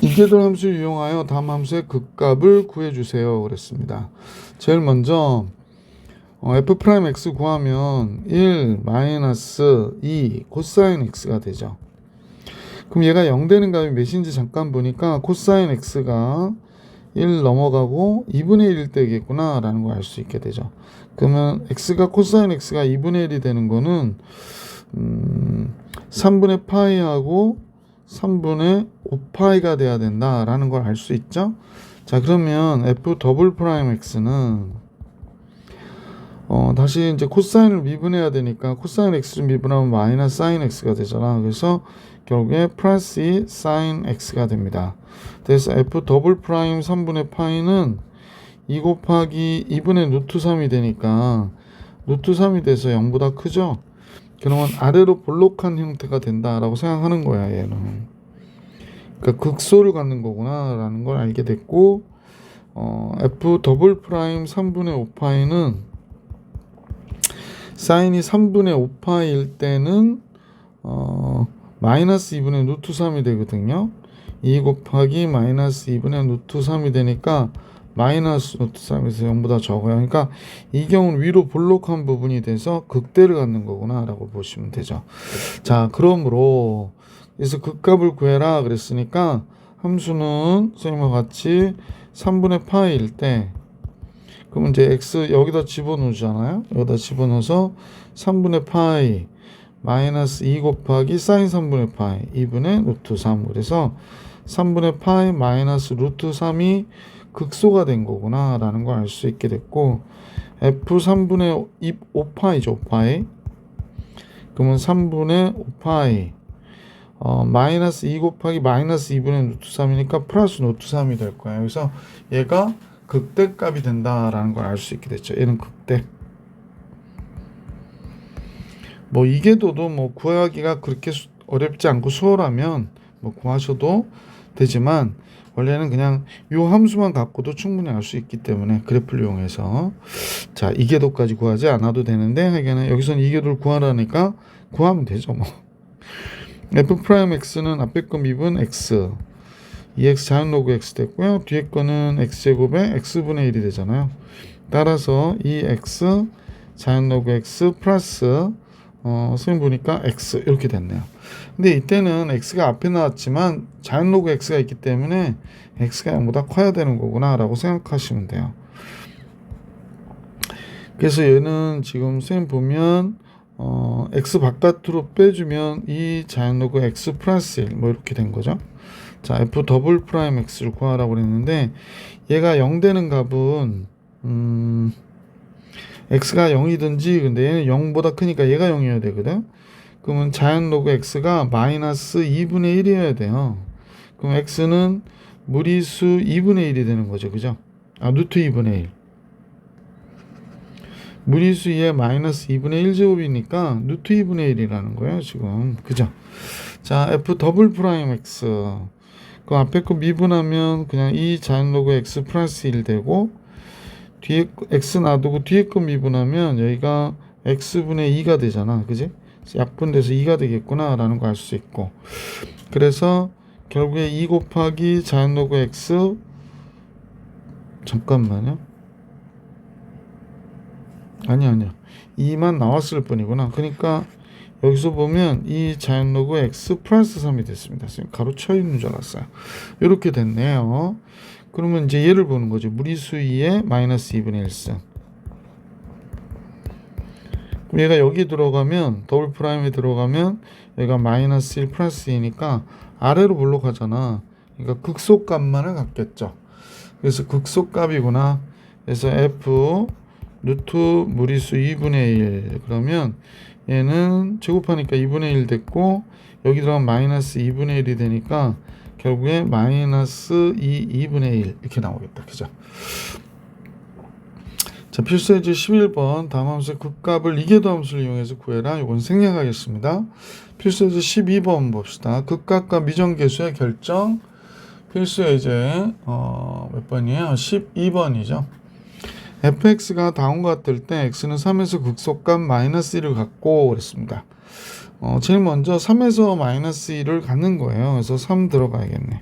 이계도 함수를 이용하여 다음 함수의 극값을 구해주세요 그랬습니다. 제일 먼저 f'x 구하면 1 마이너스 2 코사인 x가 되죠. 그럼 얘가 0 되는 값이 몇인지 잠깐 보니까 코사인 x가 1 넘어가고 2분의 1일 때겠구나 라는 걸 알 수 있게 되죠. 그러면 x가 코사인 x가 2분의 1이 되는 거는 3분의 파이하고 3분의 5파이가 돼야 된다 라는 걸 알 수 있죠. 자, 그러면 f 더블 프라임 x는 다시 이제 코사인을 미분해야 되니까 코사인 x를 미분하면 마이너스 사인 x가 되잖아. 그래서 결국에 플러스 2 사인 x가 됩니다. 그래서 f 더블 프라임 3분의 파이는 2 곱하기 2분의 루트 3이 되니까 루트 3이 돼서 0보다 크죠? 그러면 아래로 볼록한 형태가 된다라고 생각하는 거야, 얘는. 그러니까 극소를 갖는 거구나 라는 걸 알게 됐고, f 더블 프라임 3분의 5파이는 사인이 3분의 5파이일 때는 마이너스 2분의 루트 3이 되거든요. 2 곱하기 마이너스 2분의 루트 3이 되니까 마이너스 루트 3에서 0보다 적어요. 그러니까 이 경우는 위로 볼록한 부분이 돼서 극대를 갖는 거구나 라고 보시면 되죠. 자, 그러므로 그래서 극값을 구해라 그랬으니까 함수는 선생님과 같이 3분의 파이일 때 그러면 이제 x 여기다 집어넣잖아요. 여기다 집어넣어서 3분의 파이 마이너스 2 곱하기 사인 3분의 파이 2분의 루트 3. 그래서 3분의 파이 마이너스 루트 3이 극소가 된 거구나 라는 걸 알 수 있게 됐고, f 3분의 5파이죠. 5파이. 그러면 3분의 5파이 마이너스 2 곱하기 마이너스 2분의 루트 3이니까 플러스 루트 3이 될 거예요. 그래서 얘가 극대값이 된다라는 걸 알 수 있게 됐죠. 얘는 극대. 뭐 이계도도 뭐 구하기가 그렇게 어렵지 않고 수월하면 뭐 구하셔도 되지만, 원래는 그냥 요 함수만 갖고도 충분히 알 수 있기 때문에 그래프를 이용해서 자 이계도까지 구하지 않아도 되는데, 하여간 여기서는 이계도를 구하라니까 구하면 되죠. 뭐 f 프라임 x는 앞에 거 미분 x 2x 자연 로그 x 됐고요. 뒤에 거는 x제곱에 x분의 1이 되잖아요. 따라서 이 x 자연 로그 x 플러스 선생님 보니까 x 이렇게 됐네요. 근데 이때는 x가 앞에 나왔지만 자연 로그 x가 있기 때문에 x가 0보다 커야 되는 거구나 라고 생각하시면 돼요. 그래서 얘는 지금 선생님 보면 x 바깥으로 빼주면 이 자연 로그 x 플러스 1 뭐 이렇게 된 거죠. 자, f 더블 프라임 x를 구하라고 그랬는데 얘가 0 되는 값은 x가 0이든지, 근데 얘는 0보다 크니까 얘가 0이어야 되거든. 그러면 자연 로그 x가 마이너스 2분의 1이어야 돼요. 그럼 x는 무리수 2분의 1이 되는 거죠. 그죠? 루트 2분의 1. 무리수 2에 마이너스 2분의 1제곱이니까 루트 2분의 1이라는 거예요. 지금. 그죠? 자, f 더블 프라임 x. 그 앞에 거 미분하면 그냥 이 자연 로그 x 플러스 1 되고, 뒤에 x 놔두고 뒤에 거 미분하면 여기가 x분의 2가 되잖아. 그지? 약분돼서 2가 되겠구나 라는 거 알 수 있고, 그래서 결국에 2 곱하기 자연 로그 x 잠깐만요. 아니야 2만 나왔을 뿐이구나. 그러니까 여기서 보면 이 자연 로그 x 플러스 3이 됐습니다. 가로쳐 있는 줄 알았어요. 이렇게 됐네요. 그러면 이제 얘를 보는 거죠. 무리수 2에 마이너스 2분의 1승. 그럼 얘가 여기 들어가면 더블 프라임에 들어가면 얘가 마이너스 1 플러스 2니까 아래로 볼록하잖아. 그러니까 극소값만을 갖겠죠. 그래서 극소값이구나. 그래서 f 루트 무리수 2분의 1 그러면 얘는 제곱하니까 2분의 1 됐고, 여기 들어가면 마이너스 2분의 1이 되니까 결국에 마이너스 2분의 1 이렇게 나오겠다. 그죠? 자, 필수예제 11번 다음 함수의 극값을 이계도 함수를 이용해서 구해라. 이건 생략하겠습니다. 필수예제 12번 봅시다. 극값과 미정계수의 결정. 필수예제 몇 번이에요? 12번이죠. fx가 다음과 같을 때 x는 3에서 극소값 마이너스 1을 갖고 그랬습니다. 제일 먼저 3에서 마이너스 1을 갖는 거예요. 그래서 3 들어가야겠네.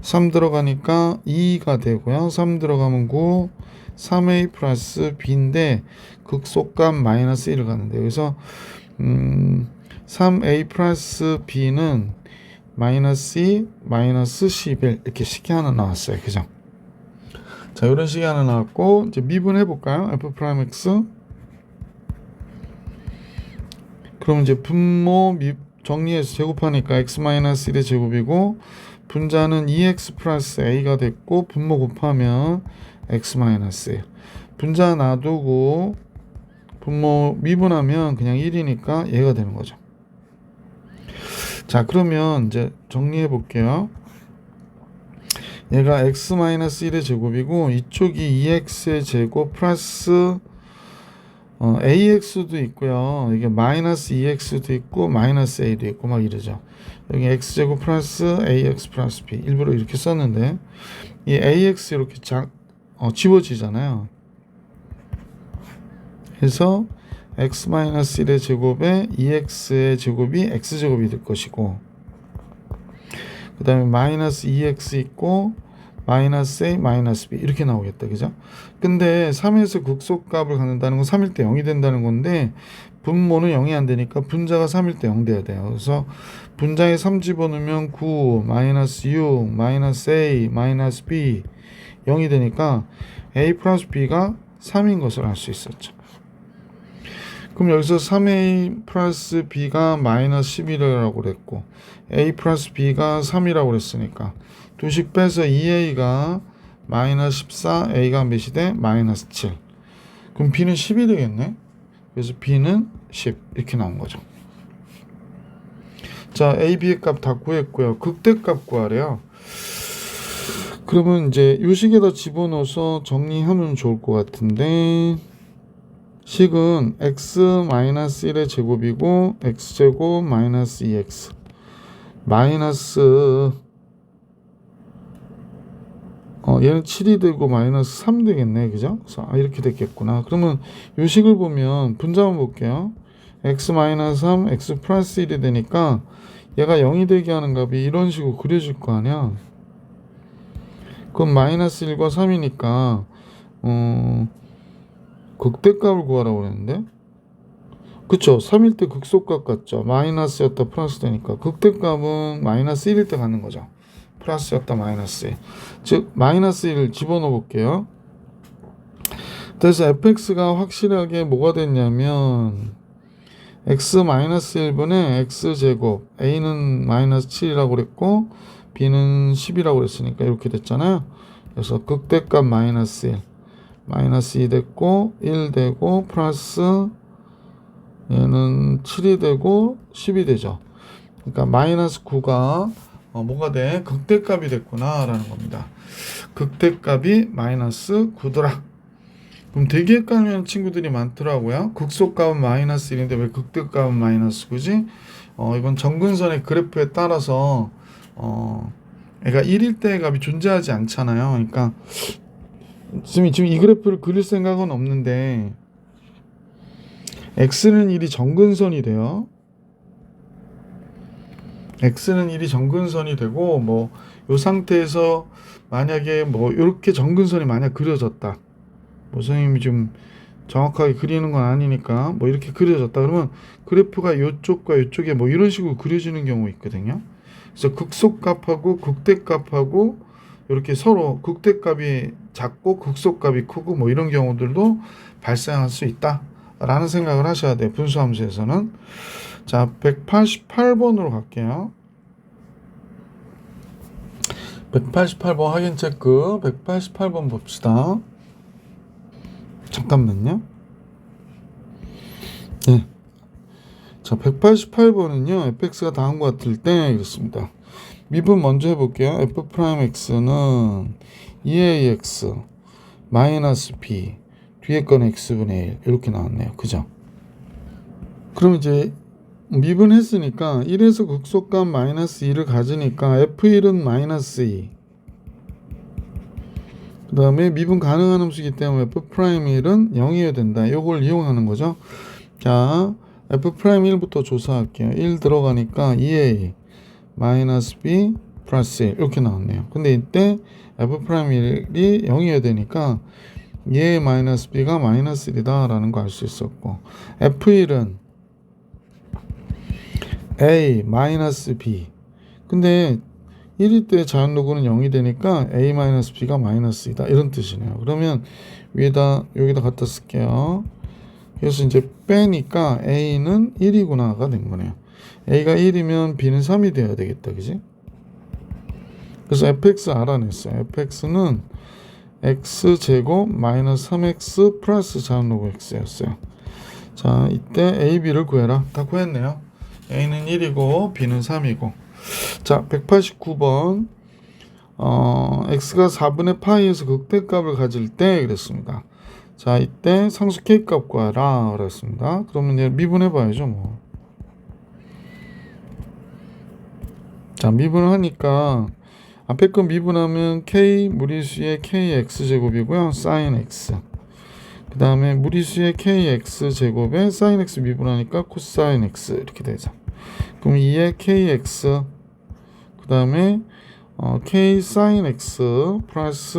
3 들어가니까 2가 되고요. 3 들어가면 9, 3a 플러스 b인데 극소값 마이너스 1을 갖는데, 그래서 3a 플러스 b는 마이너스 2, 마이너스 11 이렇게 식이 하나 나왔어요. 그죠? 자, 이런 식이 하나 나왔고, 이제 미분해 볼까요? f 프라임 x. 그럼 이제 분모 정리해서 제곱하니까 x 마이너스 1의 제곱이고, 분자는 2x 플러스 a가 됐고, 분모 곱하면 x 마이너스 1. 분자 놔두고 분모 미분하면 그냥 1이니까 얘가 되는 거죠. 자, 그러면 이제 정리해 볼게요. 얘가 x-1의 제곱이고 이쪽이 2x의 제곱 플러스 ax도 있고요. 이게 마이너스 2x도 있고 마이너스 a도 있고 막 이러죠. 여기 x제곱 플러스 ax 플러스 b 일부러 이렇게 썼는데 이 ax 이렇게 지워지잖아요. 그래서 x-1의 제곱에 2x의 제곱이 x제곱이 될 것이고 그 다음에 마이너스 2x 있고 마이너스 a 마이너스 b 이렇게 나오겠다. 그죠? 근데 3에서 극소값을 갖는다는 건 3일 때 0이 된다는 건데 분모는 0이 안 되니까 분자가 3일 때 0 돼야 돼요. 그래서 분자에 3 집어넣으면 9 마이너스 6 마이너스 a 마이너스 b 0이 되니까 a 플러스 b가 3인 것을 알 수 있었죠. 그럼 여기서 3a 플러스 b가 마이너스 11이라고 그랬고 a 플러스 b가 3이라고 그랬으니까 두씩 빼서 2a가 마이너스 14, a가 몇이 돼? 마이너스 7. 그럼 b는 10이 되겠네. 그래서 b는 10 이렇게 나온 거죠. 자, a, b의 값 다 구했고요. 극대값 구하래요. 그러면 이제 이 식에다 집어넣어서 정리하면 좋을 것 같은데 식은 x-1의 제곱이고 x제곱 마이너스 2x 마이너스 얘는 7이 되고 마이너스 3 되겠네. 그죠? 그래서 이렇게 됐겠구나. 그러면 이 식을 보면 분자 한번 볼게요. x-3 x 플러스 1이 되니까 얘가 0이 되게 하는 값이 이런 식으로 그려질 거 아니야. 그럼 마이너스 1과 3이니까 극대값을 구하라고 그랬는데 그쵸? 3일 때 극소값 같죠? 마이너스였다 플러스 되니까 극대값은 마이너스 1일 때 갖는 거죠. 플러스였다 마이너스 1. 즉 마이너스 1을 집어넣어 볼게요. 그래서 fx가 확실하게 뭐가 됐냐면 x-1분의 x제곱 a는 마이너스 7이라고 그랬고 b는 10이라고 그랬으니까 이렇게 됐잖아요. 그래서 극대값 마이너스 1 마이너스 2 됐고 1 되고 플러스 얘는 7이 되고 10이 되죠. 그러니까 마이너스 9가 뭐가 돼? 극대값이 됐구나 라는 겁니다. 극대값이 마이너스 9더라. 그럼 되게 헷갈리는 친구들이 많더라고요. 극소값은 마이너스 1인데 왜 극대값은 마이너스 9지? 이건 정근선의 그래프에 따라서 얘가 1일 때의 값이 존재하지 않잖아요. 그러니까 지금 이 그래프를 그릴 생각은 없는데 x는 1이 정근선이 돼요. x는 1이 정근선이 되고 뭐 이 상태에서 만약에 뭐 이렇게 정근선이 만약 그려졌다. 뭐 선생님이 좀 정확하게 그리는 건 아니니까 뭐 이렇게 그려졌다 그러면 그래프가 이쪽과 이쪽에 뭐 이런 식으로 그려지는 경우 있거든요. 그래서 극소값하고 극대값하고 이렇게 서로 극대값이 작고 극소값이 크고 뭐 이런 경우들도 발생할 수 있다라는 생각을 하셔야 돼요. 분수함수에서는. 자, 188번으로 갈게요. 188번 확인 체크. 188번 봅시다. 잠깐만요. 네. 자, 188번은요. fx가 다음과 같을 때 이렇습니다. 미분 먼저 해볼게요. f'x는 2ax 마이너스 b 뒤에 건 x분의 1 이렇게 나왔네요. 그죠? 그럼 이제 미분했으니까 1에서 극소값 마이너스 2를 가지니까 f1은 마이너스 2 그 다음에 미분 가능한 함수이기 때문에 f'1은 0이어야 된다. 이걸 이용하는 거죠. 자, f'1부터 조사할게요. 1 들어가니까 2a 마이너스 b 플러스 1 이렇게 나왔네요. 근데 이때 f'1이 0이어야 되니까 2a 마이너스 b가 마이너스 1이다 라는 거 알 수 있었고 f1은 a 마이너스 b 근데 1일 때 자연로그는 0이 되니까 a 마이너스 b가 마이너스 2다 이런 뜻이네요. 그러면 위에다 여기다 갖다 쓸게요. 그래서 이제 빼니까 a는 1이구나가 된 거네요. a가 1이면 b는 3이 돼야 되겠다. 그지? 그래서 fx 알아냈어요. fx는 x제곱 마이너스 3x 플러스 자연로그 x였어요. 자, 이때 a, b를 구해라. 다 구했네요. a는 1이고 b는 3이고. 자, 189번 x가 4분의 파이에서 극대값을 가질 때 그랬습니다. 자, 이때 상수 k값 구하라 그랬습니다. 그러면 이제 미분해 봐야죠, 뭐. 자, 미분하니까 앞에 거 미분하면 k 무리수의 kx 제곱이고요. sin x. 그 다음에 무리수의 kx 제곱에 sin x 미분하니까 cosine x 이렇게 되죠. 그럼 2의 kx 그 다음에 k sin x 플러스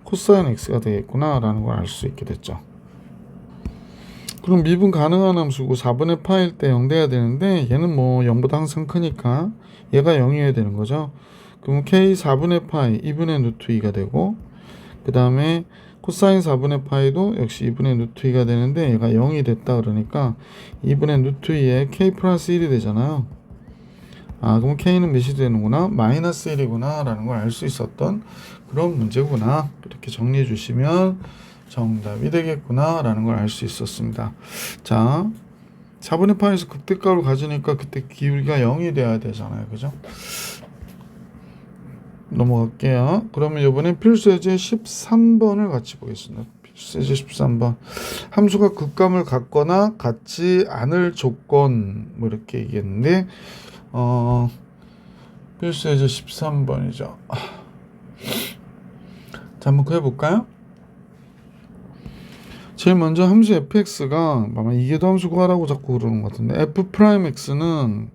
cosine x가 되겠구나 라는 걸 알 수 있게 됐죠. 그럼 미분 가능한 함수고 4분의 파일 때 0 돼야 되는데 얘는 뭐 0보다 항상 크니까 얘가 0이어야 되는 거죠. 그럼 k 4분의 파이 2분의 루트 2가 되고 그 다음에 코사인 4분의 파이도 역시 2분의 루트 2가 되는데 얘가 0이 됐다 그러니까 2분의 루트 2에 k 플러스 1이 되잖아요. 아, 그럼 k는 몇이 되는구나? 마이너스 1이구나 라는 걸 알 수 있었던 그런 문제구나. 이렇게 정리해 주시면 정답이 되겠구나 라는 걸 알 수 있었습니다. 자, 4분의 파이에서 극대값을 가지니까 그때 기울기가 0이 돼야 되잖아요. 그죠? 넘어갈게요. 그러면 이번에 필수예제 13번을 같이 보겠습니다. 필수예제 13번. 함수가 극감을 갖거나 갖지 않을 조건 뭐 이렇게 얘기했는데 필수예제 13번이죠. 자, 한번 해볼까요? 제일 먼저 함수 fx가 아마 이계도 함수 구하라고 자꾸 그러는 것 같은데 f'x는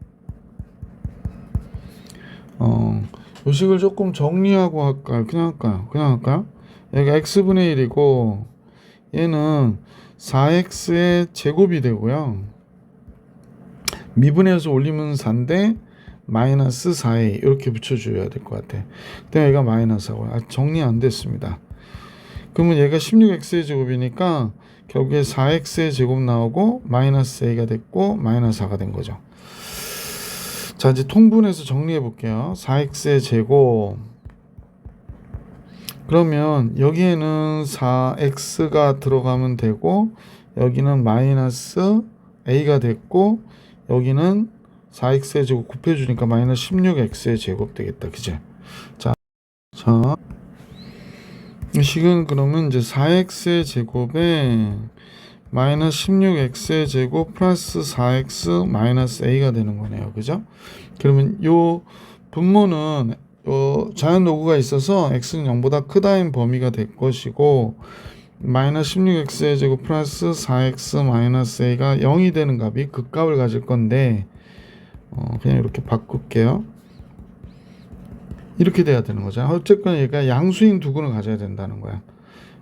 요식을 조금 정리하고 할까요? 그냥 할까요? 여기가 x분의 1이고 얘는 4x의 제곱이 되고요. 미분해서 올리면 4인데 마이너스 4a 이렇게 붙여줘야 될 것 같아. 그다음에 얘가 마이너스하고요. 정리 안 됐습니다. 그러면 얘가 16x의 제곱이니까 결국에 4x의 제곱 나오고 마이너스 a가 됐고 마이너스 4가 된 거죠. 자, 이제 통분해서 정리해 볼게요. 4x의 제곱. 그러면 여기에는 4x가 들어가면 되고 여기는 마이너스 a가 됐고 여기는 4x의 제곱 곱해주니까 마이너스 16x의 제곱 되겠다. 그죠? 자, 식은 그러면 이제 4x의 제곱에 마이너스 16x의 제곱 플러스 4x 마이너스 a가 되는 거네요. 그죠? 그러면 요 분모는 요 자연 노구가 있어서 x는 0보다 크다인 범위가 될 것이고 마이너스 16x의 제곱 플러스 4x 마이너스 a가 0이 되는 값이 극값을 가질 건데 그냥 이렇게 바꿀게요. 이렇게 돼야 되는 거죠. 어쨌건 얘가 양수인 두근을 가져야 된다는 거야.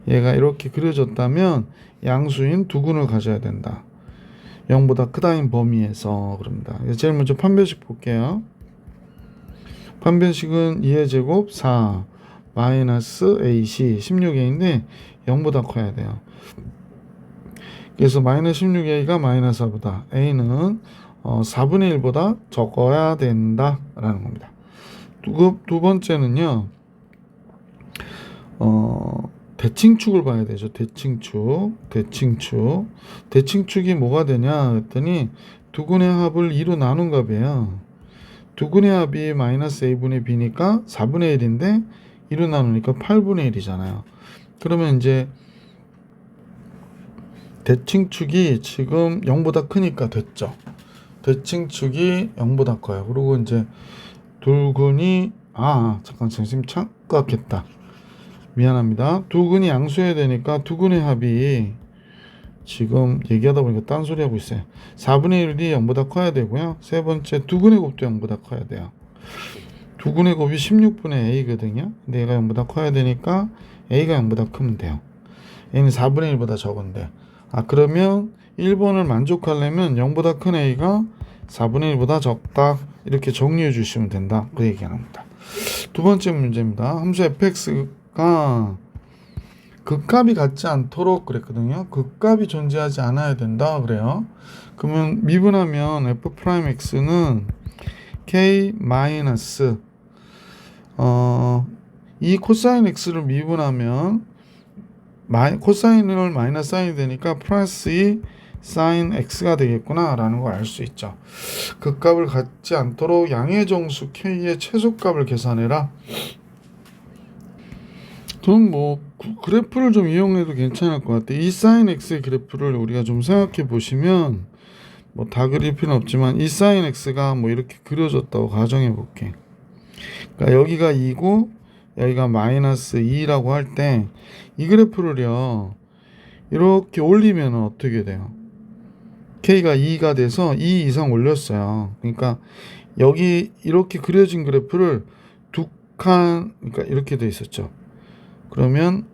얘가 이렇게 그려졌다면 양수인 두근을 가져야 된다. 0보다 크다인 범위에서 그럽니다. 제일 먼저 판별식 볼게요. 판별식은 2의 제곱 4 마이너스 ac 16a인데 0보다 커야 돼요. 그래서 마이너스 16a가 마이너스 4보다 a는 4분의 1보다 적어야 된다 라는 겁니다. 두 번째는요, 대칭축을 봐야 되죠. 대칭축이 뭐가 되냐 했더니 두근의 합을 2로 나눈 값이에요. 두근의 합이 마이너스 a분의 b니까 4분의 1인데 2로 나누니까 8분의 1이잖아요. 그러면 이제 대칭축이 지금 0보다 크니까 됐죠. 대칭축이 0보다 커요. 그리고 이제 두근이 잠깐 선생님 착각했다. 미안합니다. 두근이 양수해야 되니까 두근의 합이 지금 얘기하다 보니까 딴소리 하고 있어요. 4분의 1이 0보다 커야 되고요. 세 번째 두근의 곱도 0보다 커야 돼요. 두근의 곱이 16분의 a거든요. 근데 얘가 0보다 커야 되니까 a가 0보다 크면 돼요. a는 4분의 1보다 적은데 그러면 1번을 만족하려면 0보다 큰 a가 4분의 1보다 적다. 이렇게 정리해 주시면 된다. 그 얘기합니다. 두 번째 문제입니다. 함수 fx가 극값이 같지 않도록 그랬거든요. 극값이 존재하지 않아야 된다 그래요. 그러면 미분하면 f'x는 k 마이너스 이 코사인 x를 미분하면 코사인을 마이너스 사인이 되니까 플러스 2 sin x가 되겠구나 라는 걸 알 수 있죠. 극값을 갖지 않도록 양의 정수 k의 최소값을 계산해라. 그럼 뭐 그래프를 좀 이용해도 괜찮을 것 같아. 이 sin x의 그래프를 우리가 좀 생각해 보시면 뭐 다 그릴 필요는 없지만 이 sin x가 뭐 이렇게 그려졌다고 가정해 볼게. 그러니까 여기가 2고 여기가 마이너스 2라고 할 때 이 그래프를요 이렇게 올리면 어떻게 돼요? k가 2가 돼서 2 이상 올렸어요. 그러니까 여기 이렇게 그려진 그래프를 두 칸, 그러니까 이렇게 돼 있었죠. 그러면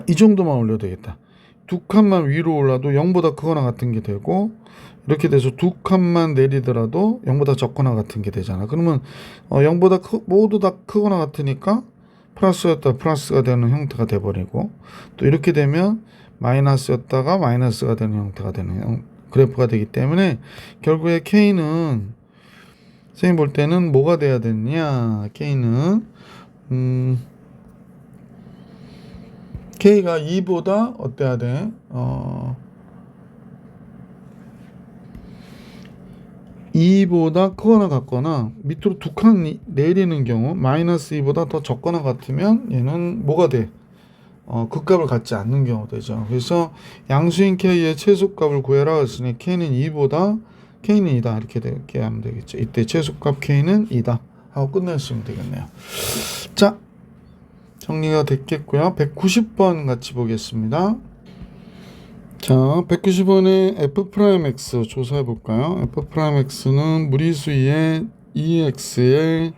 이 정도만 올려도 되겠다. 두 칸만 위로 올라도 0보다 크거나 같은 게 되고, 이렇게 돼서 두 칸만 내리더라도 0보다 적거나 같은 게 되잖아. 그러면 0보다 모두 다 크거나 같으니까 플러스였다 플러스가 되는 형태가 돼버리고, 또 이렇게 되면 마이너스였다가 마이너스가 되는 형태가 되는 그래프가 되기 때문에 결국에 K는 선생님 볼 때는 뭐가 돼야 되느냐? K는 K가 2보다 어때야 돼? 2보다 크거나 같거나 밑으로 두 칸 내리는 경우 마이너스 2보다 더 적거나 같으면 얘는 뭐가 돼? 극값을 갖지 않는 경우 되죠. 그래서 양수인 K의 최소값을 구해라 했으니 K는 2보다 K는 2다 이렇게 하면 되겠죠. 이때 최소값 K는 2다 하고 끝내시면 되겠네요. 자, 정리가 됐겠고요. 190번 같이 보겠습니다. 자, 190번에 f'x 조사해 볼까요? f'x는 무리수 2의 2x의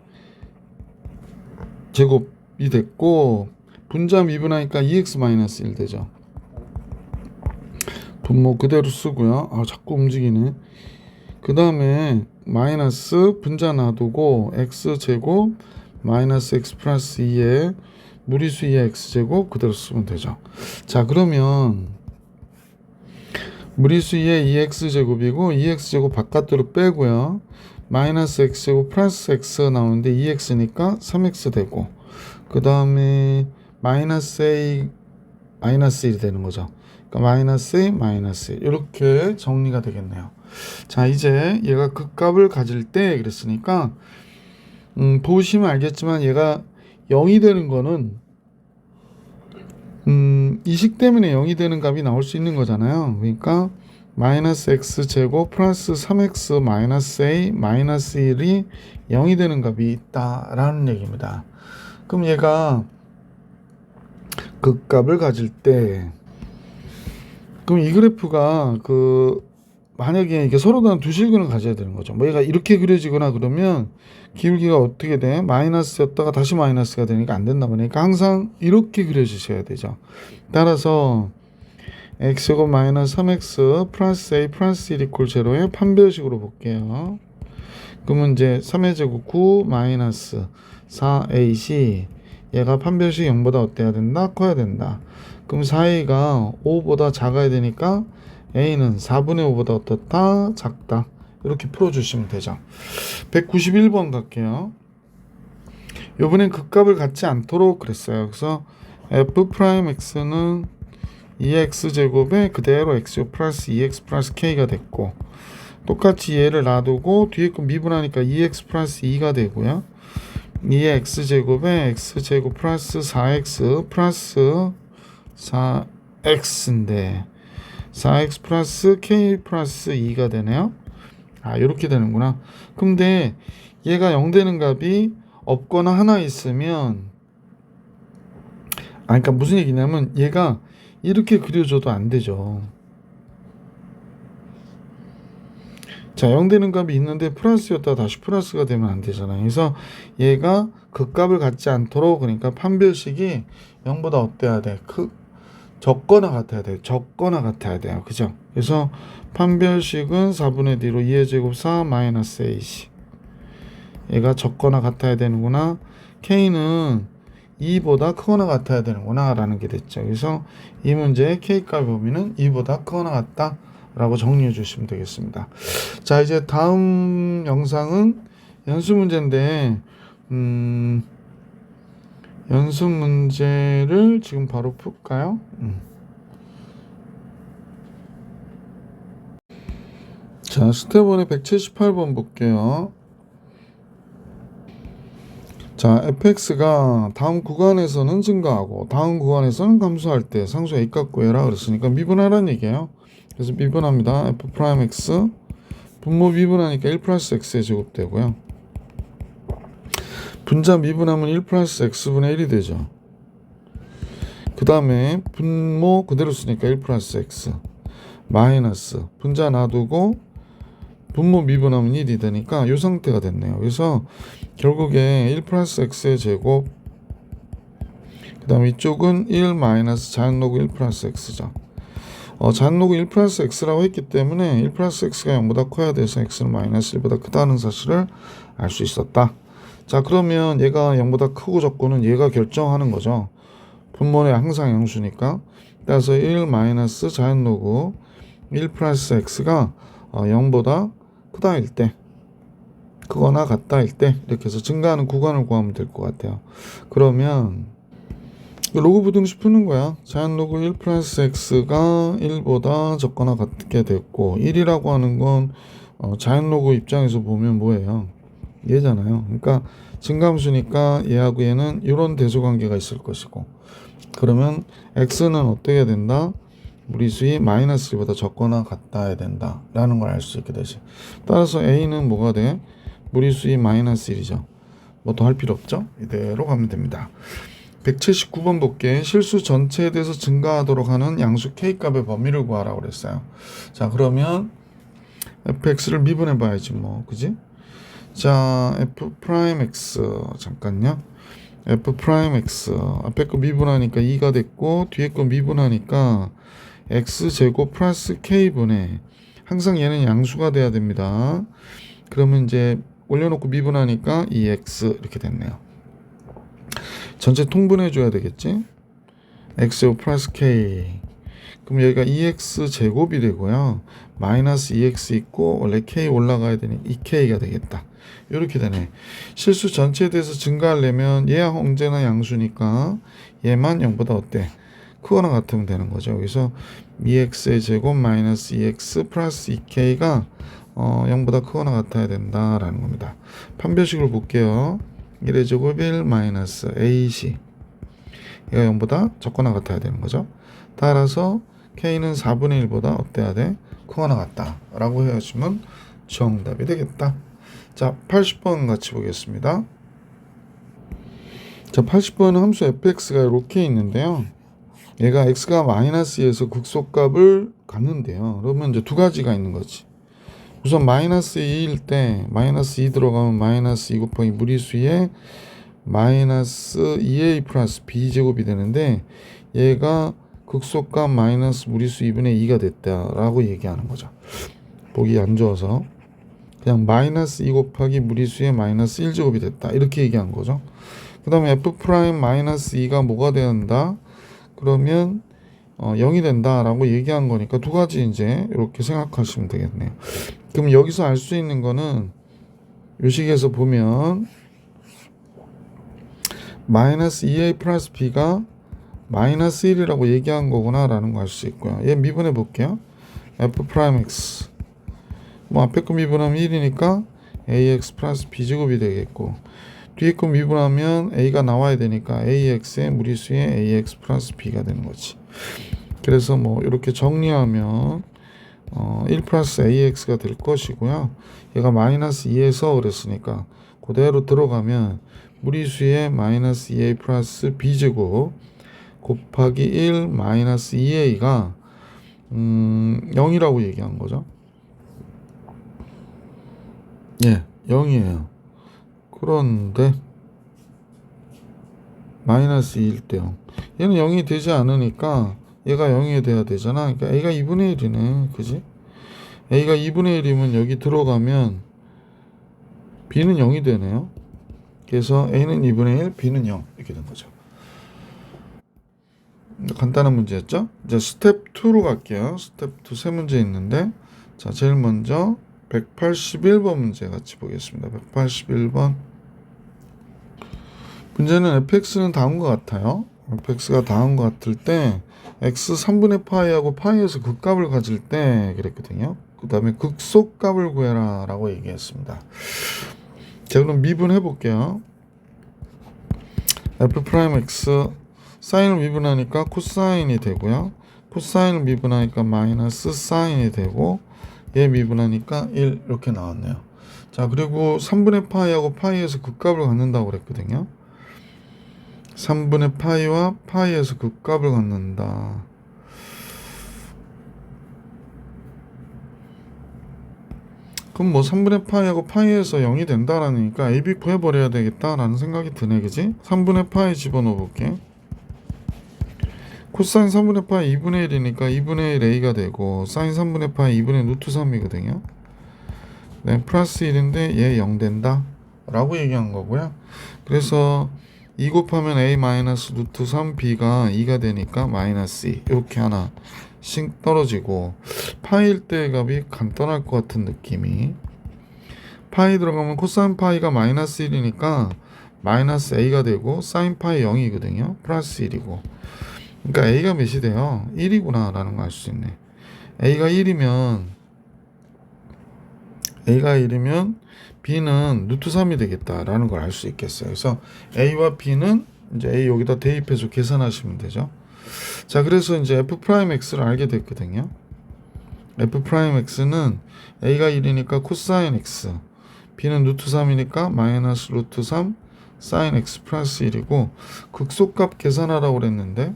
제곱이 됐고 분자 미분하니까 2x-1 되죠. 분모 그대로 쓰고요. 자꾸 움직이네. 그 다음에 마이너스 분자 놔두고 x제곱 마이너스 x 플러스 2의 무리수 2의 x제곱 그대로 쓰면 되죠. 자, 그러면 무리수 2의 2x제곱이고 2x제곱 바깥으로 빼고요. 마이너스 x제곱 플러스 x 나오는데 2x니까 3x 되고 그 다음에 마이너스 a 마이너스 1이 되는 거죠. 그러니까 마이너스 a 마이너스 1 이렇게 정리가 되겠네요. 자, 이제 얘가 극값을 가질 때 그랬으니까 보시면 알겠지만 얘가 0이 되는 거는 이 식 때문에 0이 되는 값이 나올 수 있는 거잖아요. 그러니까 마이너스 x제곱 플러스 3x 마이너스 a 마이너스 1이 0이 되는 값이 있다라는 얘기입니다. 그럼 얘가 극값을 가질 때 그럼 이 그래프가 만약에 이게 서로 다른 두 실근을 가져야 되는 거죠. 뭐 얘가 이렇게 그려지거나 그러면 기울기가 어떻게 돼? 마이너스였다가 다시 마이너스가 되니까 안 된다 보니까 항상 이렇게 그려주셔야 되죠. 따라서 x제곱 마이너스 3x 플러스 a 플러스 1 이퀄 제로의 판별식으로 볼게요. 그러면 이제 3의 제곱 9 마이너스 4ac 얘가 판별식 0보다 어때야 된다? 커야 된다. 그럼 4a가 5보다 작아야 되니까 a는 4분의 5보다 어떻다? 작다. 이렇게 풀어주시면 되죠. 191번 갈게요. 요번엔 극값을 갖지 않도록 그랬어요. 그래서 f'x는 2x제곱에 그대로 x 플러스 2x 플러스 k가 됐고 똑같이 얘를 놔두고 뒤에 거 미분하니까 2x 플러스 2가 되고요. 2의 x제곱에 x제곱 플러스 4x 플러스 4x인데 4x 플러스 k 플러스 2가 되네요. 이렇게 되는구나. 근데 얘가 0 되는 값이 없거나 하나 있으면 그러니까 무슨 얘기냐면 얘가 이렇게 그려줘도 안 되죠. 자, 0 되는 값이 있는데 플러스였다가 다시 플러스가 되면 안 되잖아요. 그래서 얘가 극값을 갖지 않도록 그러니까 판별식이 0보다 어때야 돼? 적거나 같아야 돼. 적거나 같아야 돼요. 그죠? 그래서 판별식은 4분의 D로 2의 제곱 4 마이너스 AC 얘가 적거나 같아야 되는구나. K는 2보다 크거나 같아야 되는구나 라는 게 됐죠. 그래서 이 문제의 K값 범위는 2보다 크거나 같다 라고 정리해 주시면 되겠습니다. 자, 이제 다음 영상은 연습 문제인데 연습 문제를 지금 바로 풀까요? 자, 스텝 1의 178번 볼게요. 자, fx가 다음 구간에서는 증가하고 다음 구간에서는 감소할 때 상수 a 값 구해라 그랬으니까 미분하라는 얘기예요. 그래서 미분합니다. f'(x) 분모 미분하니까 1 플러스 x의 제곱 되고요. 분자 미분하면 1 플러스 x분의 1이 되죠. 그 다음에 분모 그대로 쓰니까 1 플러스 x 마이너스 분자 놔두고 분모 미분하면 1이 되니까 이 상태가 됐네요. 그래서 결국에 1 플러스 x의 제곱 그 다음에 이쪽은 1 마이너스 자연로그 1 플러스 x죠. 자연로그 1 플러스 x라고 했기 때문에 1 플러스 x가 0보다 커야 돼서 x는 마이너스 1보다 크다는 사실을 알 수 있었다. 자, 그러면 얘가 0보다 크고 적고는 얘가 결정하는 거죠. 분모는 항상 양수니까. 따라서 1 마이너스 자연로그 1 플러스 x가 0보다 크다일 때 크거나 같다일 때 이렇게 해서 증가하는 구간을 구하면 될 것 같아요. 그러면 로그 부등식 푸는 거야. 자연로그 1 플러스 x가 1보다 적거나 같게 됐고 1이라고 하는 건 자연로그 입장에서 보면 뭐예요? 얘잖아요. 그러니까 증감수니까 얘하고 얘는 이런 대소관계가 있을 것이고 그러면 x는 어떻게 된다? 무리수이 마이너스 1보다 적거나 같아야 된다 라는 걸 알 수 있게 되지. 따라서 a는 뭐가 돼? 무리수이 마이너스 1이죠. 뭐 더 할 필요 없죠? 이대로 가면 됩니다. 179번 볼게. 실수 전체에 대해서 증가하도록 하는 양수 k값의 범위를 구하라고 그랬어요. 자, 그러면 fx를 미분해 봐야지 뭐, 그지? 자, f'x 잠깐요. f'x 앞에 거 미분하니까 2가 됐고 뒤에 거 미분하니까 x제곱 플러스 k분의 항상 얘는 양수가 돼야 됩니다. 그러면 이제 올려놓고 미분하니까 2x 이렇게 됐네요. 전체 통분해 줘야 되겠지? x제곱 플러스 k 그럼 여기가 2x 제곱이 되고요. 마이너스 2x 있고 원래 k 올라가야 되니 2k가 되겠다. 이렇게 되네. 실수 전체에 대해서 증가하려면 얘야 언제나 양수니까 얘만 0보다 어때? 크거나 같으면 되는 거죠. 그래서 2x의 제곱 마이너스 2x 플러스 2k가 0보다 크거나 같아야 된다라는 겁니다. 판별식을 볼게요. 1의 제곱 1 마이너스 ac 얘가 0보다 적거나 같아야 되는 거죠. 따라서 k는 4분의 1보다 어때야 돼? 크거나 같다 라고 해주면 정답이 되겠다. 자, 80번 같이 보겠습니다. 자, 80번은 함수 fx가 이렇게 있는데요. 얘가 x가 마이너스 2에서 극소값을 갖는데요. 그러면 이제 두 가지가 있는 거지. 우선 마이너스 2일 때 마이너스 2 들어가면 마이너스 2 곱하기 무리수에 마이너스 2a 플러스 b제곱이 되는데 얘가 극소값 마이너스 무리수 2분의 2가 됐다라고 얘기하는 거죠. 보기 안 좋아서 그냥 마이너스 2 곱하기 무리수에 마이너스 1제곱이 됐다 이렇게 얘기한 거죠. 그 다음에 f 프라임 마이너스 2가 뭐가 된다? 그러면 0이 된다 라고 얘기한 거니까 두 가지 이제 이렇게 생각하시면 되겠네요. 그럼 여기서 알 수 있는 거는 이 식에서 보면 마이너스 2a 플러스 b가 마이너스 1이라고 얘기한 거구나 라는 거 알 수 있고요. 얘 미분해 볼게요. f 프라임 x 뭐 앞에 거 미분하면 1이니까 ax 플러스 b제곱이 되겠고 뒤에 거 미분하면 a가 나와야 되니까 ax의 무리수에 ax 플러스 b가 되는 거지. 그래서 뭐 이렇게 정리하면 1 플러스 ax가 될 것이고요. 얘가 마이너스 2에서 그랬으니까 그대로 들어가면 무리수에 마이너스 2a 플러스 b제곱 곱하기 1 마이너스 2a가 0이라고 얘기한 거죠. 예, 0이에요. 그런데 마이너스 2일 때 0. 얘는 0이 되지 않으니까 얘가 0이 돼야 되잖아. 그러니까 a가 2분의 1이네. 그지? a가 2분의 1이면 여기 들어가면 b는 0이 되네요. 그래서 a는 2분의 1, b는 0 이렇게 된 거죠. 간단한 문제였죠? 이제 스텝 2로 갈게요. 스텝 2 세 문제 있는데 자, 제일 먼저 181번 문제 같이 보겠습니다. 181번 문제는 fx는 다음과 같아요. fx가 다음과 같을 때 x 3분의 파이하고 파이에서 극값을 가질 때 그랬거든요. 그 다음에 극소값을 구해라 라고 얘기했습니다. 자, 그럼 미분해 볼게요. f 프라임 x 사인을 미분하니까 코사인이 되고요. 코사인을 미분하니까 마이너스 사인이 되고 얘 미분하니까 1 이렇게 나왔네요. 자, 그리고 3분의 파이하고 파이에서 극값을 갖는다고 그랬거든요. 3분의 파이와 파이에서 극값을 갖는다. 그럼 뭐 3분의 파이하고 파이에서 0이 된다라니까 AB 구해버려야 되겠다라는 생각이 드네, 그지? 3분의 파이 집어넣어 볼게. 코사인 3분의 파이 2분의 1이니까 2분의 1 A가 되고 사인 3분의 파이 2분의 루트 3이거든요. 네, 플러스 1인데 얘 0 된다 라고 얘기한 거고요. 그래서 2 곱하면 A 마이너스 루트 3B가 2가 되니까 마이너스 2 이렇게 하나씩 떨어지고 파이일 때 값이 간단할 것 같은 느낌이. 파이 들어가면 코사인 파이가 마이너스 1이니까 마이너스 A가 되고 사인 파이 0이거든요. 플러스 1이고 그러니까 A가 몇이 돼요? 1이구나 라는 걸 알 수 있네. A가 1이면 B는 루트 3이 되겠다라는 걸 알 수 있겠어요. 그래서 A와 B는 이제 A 여기다 대입해서 계산하시면 되죠. 자, 그래서 이제 F'X를 알게 됐거든요. F'X는 A가 1이니까 코사인 X, B는 루트 3이니까 마이너스 루트 3 사인 X 플러스 1이고 극소값 계산하라고 그랬는데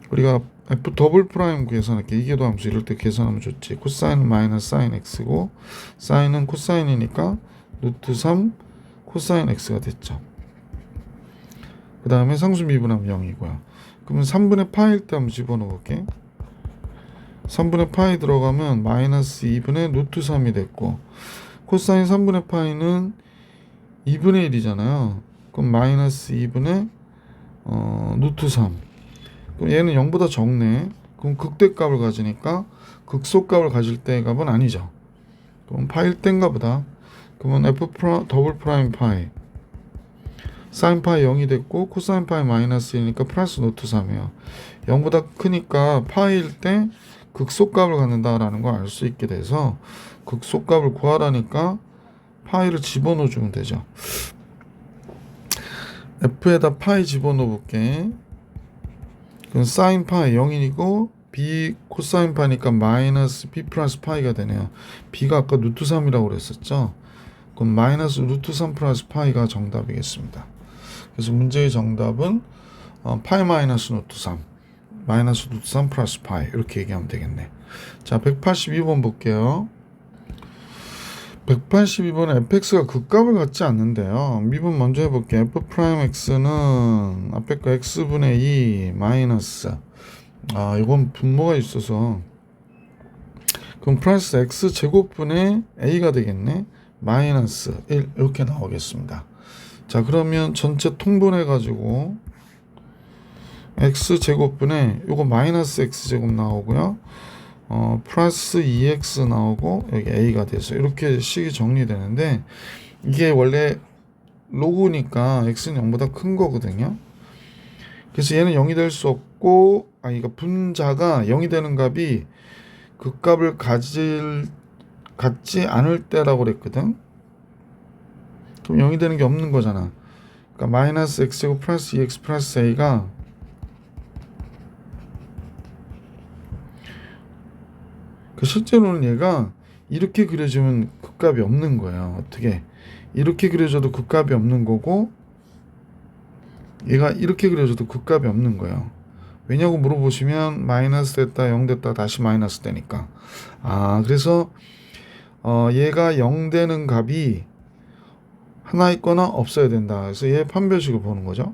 우리가 F 더블 프라임 계산할게. 이계도 함수 이럴 때 계산하면 좋지. 코사인은 마이너스 사인 X고 사인은 코사인이니까 루트 3 코사인 X가 됐죠. 그 다음에 상수 미분하면 0이고요. 그러면 3분의 파이일 때 한번 집어넣어 볼게. 3분의 파이 들어가면 마이너스 2분의 루트 3이 됐고 코사인 3분의 파이는 2분의 1이잖아요. 그럼 마이너스 2분의 루트 3. 그럼 얘는 0보다 적네. 그럼 극대값을 가지니까 극소값을 가질 때의 값은 아니죠. 그럼 파일 때인가 보다. 그러면 F 더블 프라임 파이 사인 파이 0이 됐고 코사인 파이 마이너스 1이니까 플러스 루트 3이에요. 0보다 크니까 파이일 때 극소값을 갖는다라는 걸 알 수 있게 돼서 극소값을 구하라니까 파이를 집어넣어 주면 되죠. F에다 파이 집어넣어 볼게. 그럼 사인 파이 0이고 B 코사인 파이니까 마이너스 B 플러스 파이가 되네요. B가 아까 루트 3이라고 그랬었죠. 그럼 마이너스 루트 3 플러스 파이가 정답이겠습니다. 그래서 문제의 정답은 파이 마이너스 루트 3 마이너스 루트 3 플러스 파이 이렇게 얘기하면 되겠네. 자, 182번 볼게요. 182번은 fx가 극값을 갖지 않는데요. 미분 먼저 해볼게요. f'x는 앞에 거 x분의 2 마이너스 이건 분모가 있어서 그럼 플러스 x 제곱분의 a가 되겠네. 마이너스 1 이렇게 나오겠습니다. 자, 그러면 전체 통분해 가지고 x 제곱분의 요거 마이너스 x 제곱 나오고요. 플러스 2x 나오고 여기 a가 돼서 이렇게 식이 정리되는데 이게 원래 로그니까 x는 0보다 큰 거거든요. 그래서 얘는 0이 될 수 없고 그러니까 분자가 0이 되는 값이 그 값을 갖지 않을 때라고 그랬거든. 그럼 0이 되는 게 없는 거잖아. 그러니까 마이너스 x제곱 플러스 2x 플러스 a가 실제로는 얘가 이렇게 그려지면 극값이 없는 거예요. 어떻게? 이렇게 그려져도 극값이 없는 거고 얘가 이렇게 그려져도 극값이 없는 거예요. 왜냐고 물어보시면 마이너스 됐다 0 됐다 다시 마이너스 되니까. 그래서 얘가 0 되는 값이 하나 있거나 없어야 된다. 그래서 얘 판별식을 보는 거죠.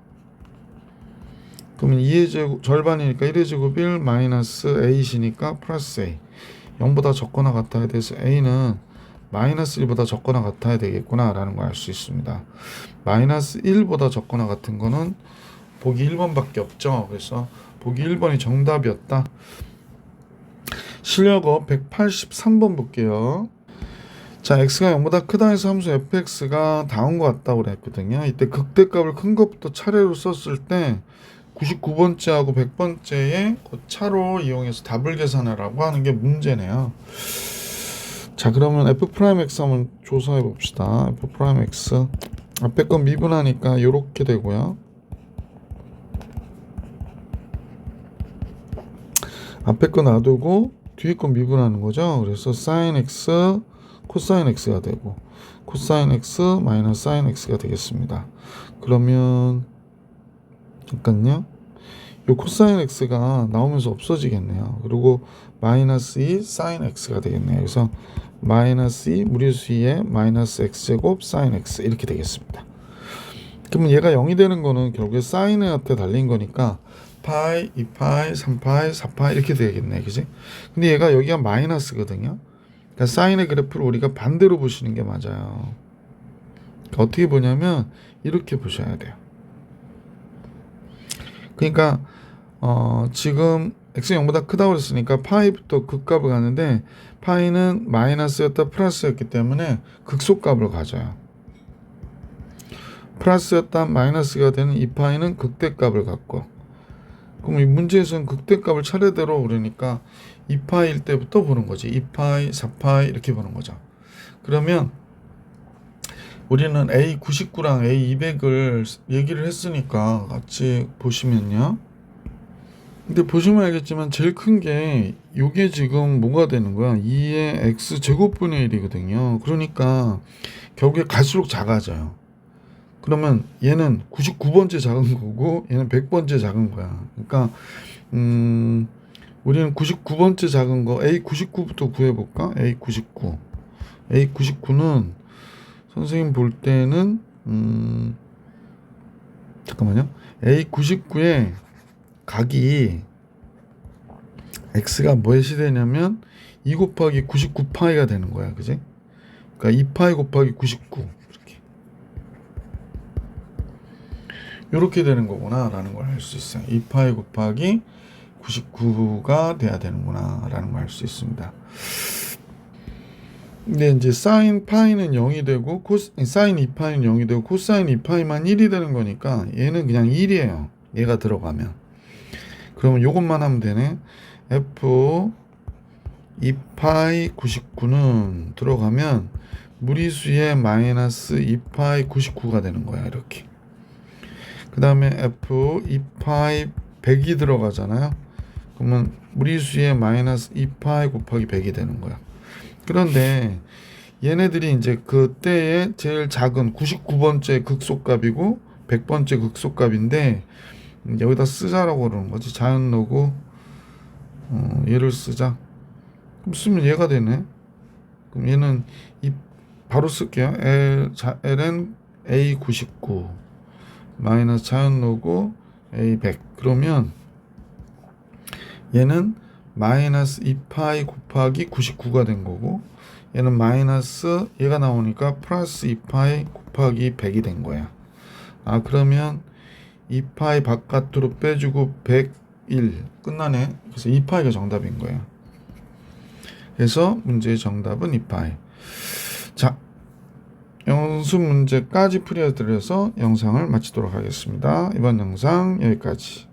그러면 2의 제곱 절반이니까 1의 제곱 1 마이너스 a시니까 플러스 a 0보다 적거나 같아야 돼서 a는 마이너스 1보다 적거나 같아야 되겠구나 라는 걸 알 수 있습니다. 마이너스 1보다 적거나 같은 거는 보기 1번밖에 없죠. 그래서 보기 1번이 정답이었다. 실력어 183번 볼게요. 자, x가 0보다 크다 해서 함수 fx가 다운 것 같다고 그랬거든요. 이때 극대값을 큰 것부터 차례로 썼을 때 99번째하고 100번째의 그 차로 이용해서 답을 계산하라고 하는 게 문제네요. 자, 그러면 f'x 한번 조사해 봅시다. f'x 앞에 건 미분하니까 요렇게 되고요. 앞에 거 놔두고 뒤에 거 미분하는 거죠. 그래서 sin x 코사인 x가 되고 코사인 x 마이너스 sin x가 되겠습니다. 그러면 잠깐요. 요 코사인 x가 나오면서 없어지겠네요. 그리고 마이너스 2 sin x가 되겠네요. 그래서 마이너스 2 무리수 2에 마이너스 x제곱 sin x 이렇게 되겠습니다. 그러면 얘가 0이 되는 거는 결국에 사인한테 달린 거니까 파이, 2파이, 3파이, 4파이 이렇게 되겠네. 그지? 근데 얘가 여기가 마이너스거든요. 그러니까 사인의 그래프를 우리가 반대로 보시는 게 맞아요. 그러니까 어떻게 보냐면 이렇게 보셔야 돼요. 그러니까 지금 x 0보다 크다고 그랬으니까 파이부터 극값을 가는데 파이는 마이너스였다 플러스였기 때문에 극소값을 가져요. 플러스였다 마이너스가 되는 2파이는 극대값을 갖고, 그럼 이 문제에서는 극대값을 차례대로 그러니까 2파이일 때부터 보는 거지. 2파이, 4파이 이렇게 보는 거죠. 그러면 우리는 A99랑 A200을 얘기를 했으니까 같이 보시면요. 근데 보시면 알겠지만 제일 큰 게 이게 지금 뭐가 되는 거야? 2의 x제곱분의 1이거든요. 그러니까 결국에 갈수록 작아져요. 그러면 얘는 99번째 작은 거고 얘는 100번째 작은 거야. 그러니까 우리는 99번째 작은 거 A99부터 구해볼까? A99는 선생님 볼 때는 잠깐만요. A99에 각이 x가 무엇이 되냐면 2 곱하기 99파이가 되는 거야. 그지? 그러니까 2파이 곱하기 99 이렇게 되는 거구나 라는 걸 알 수 있어요. 2파이 곱하기 99가 돼야 되는구나 라는 걸 알 수 있습니다. 근데 이제 사인 파이는 0이 되고 사인 2파이는 0이 되고 코사인 2파이만 1이 되는 거니까 얘는 그냥 1이에요. 얘가 들어가면. 그러면 요것만 하면 되네. f 2파이 99는 들어가면 무리수에 마이너스 2파이 99가 되는 거야. 이렇게. 그 다음에 f 2파이 100이 들어가잖아요. 그러면 무리수에 마이너스 2파이 곱하기 100이 되는 거야. 그런데 얘네들이 이제 그때의 제일 작은 99번째 극소값이고 100번째 극소값인데 여기다 쓰자라고 그러는 거지. 자연로고 얘를 쓰자. 그럼 쓰면 얘가 되네. 그럼 얘는 바로 쓸게요. ln a99 마이너스 자연로고 a100 그러면 얘는 마이너스 2파이 곱하기 99가 된 거고 얘는 마이너스 얘가 나오니까 플러스 2파이 곱하기 100이 된 거야. 그러면 2파이 바깥으로 빼주고 101 끝나네. 그래서 2파이가 정답인 거예요. 그래서 문제의 정답은 2파이. 자, 연습 문제까지 풀어드려서 영상을 마치도록 하겠습니다. 이번 영상 여기까지.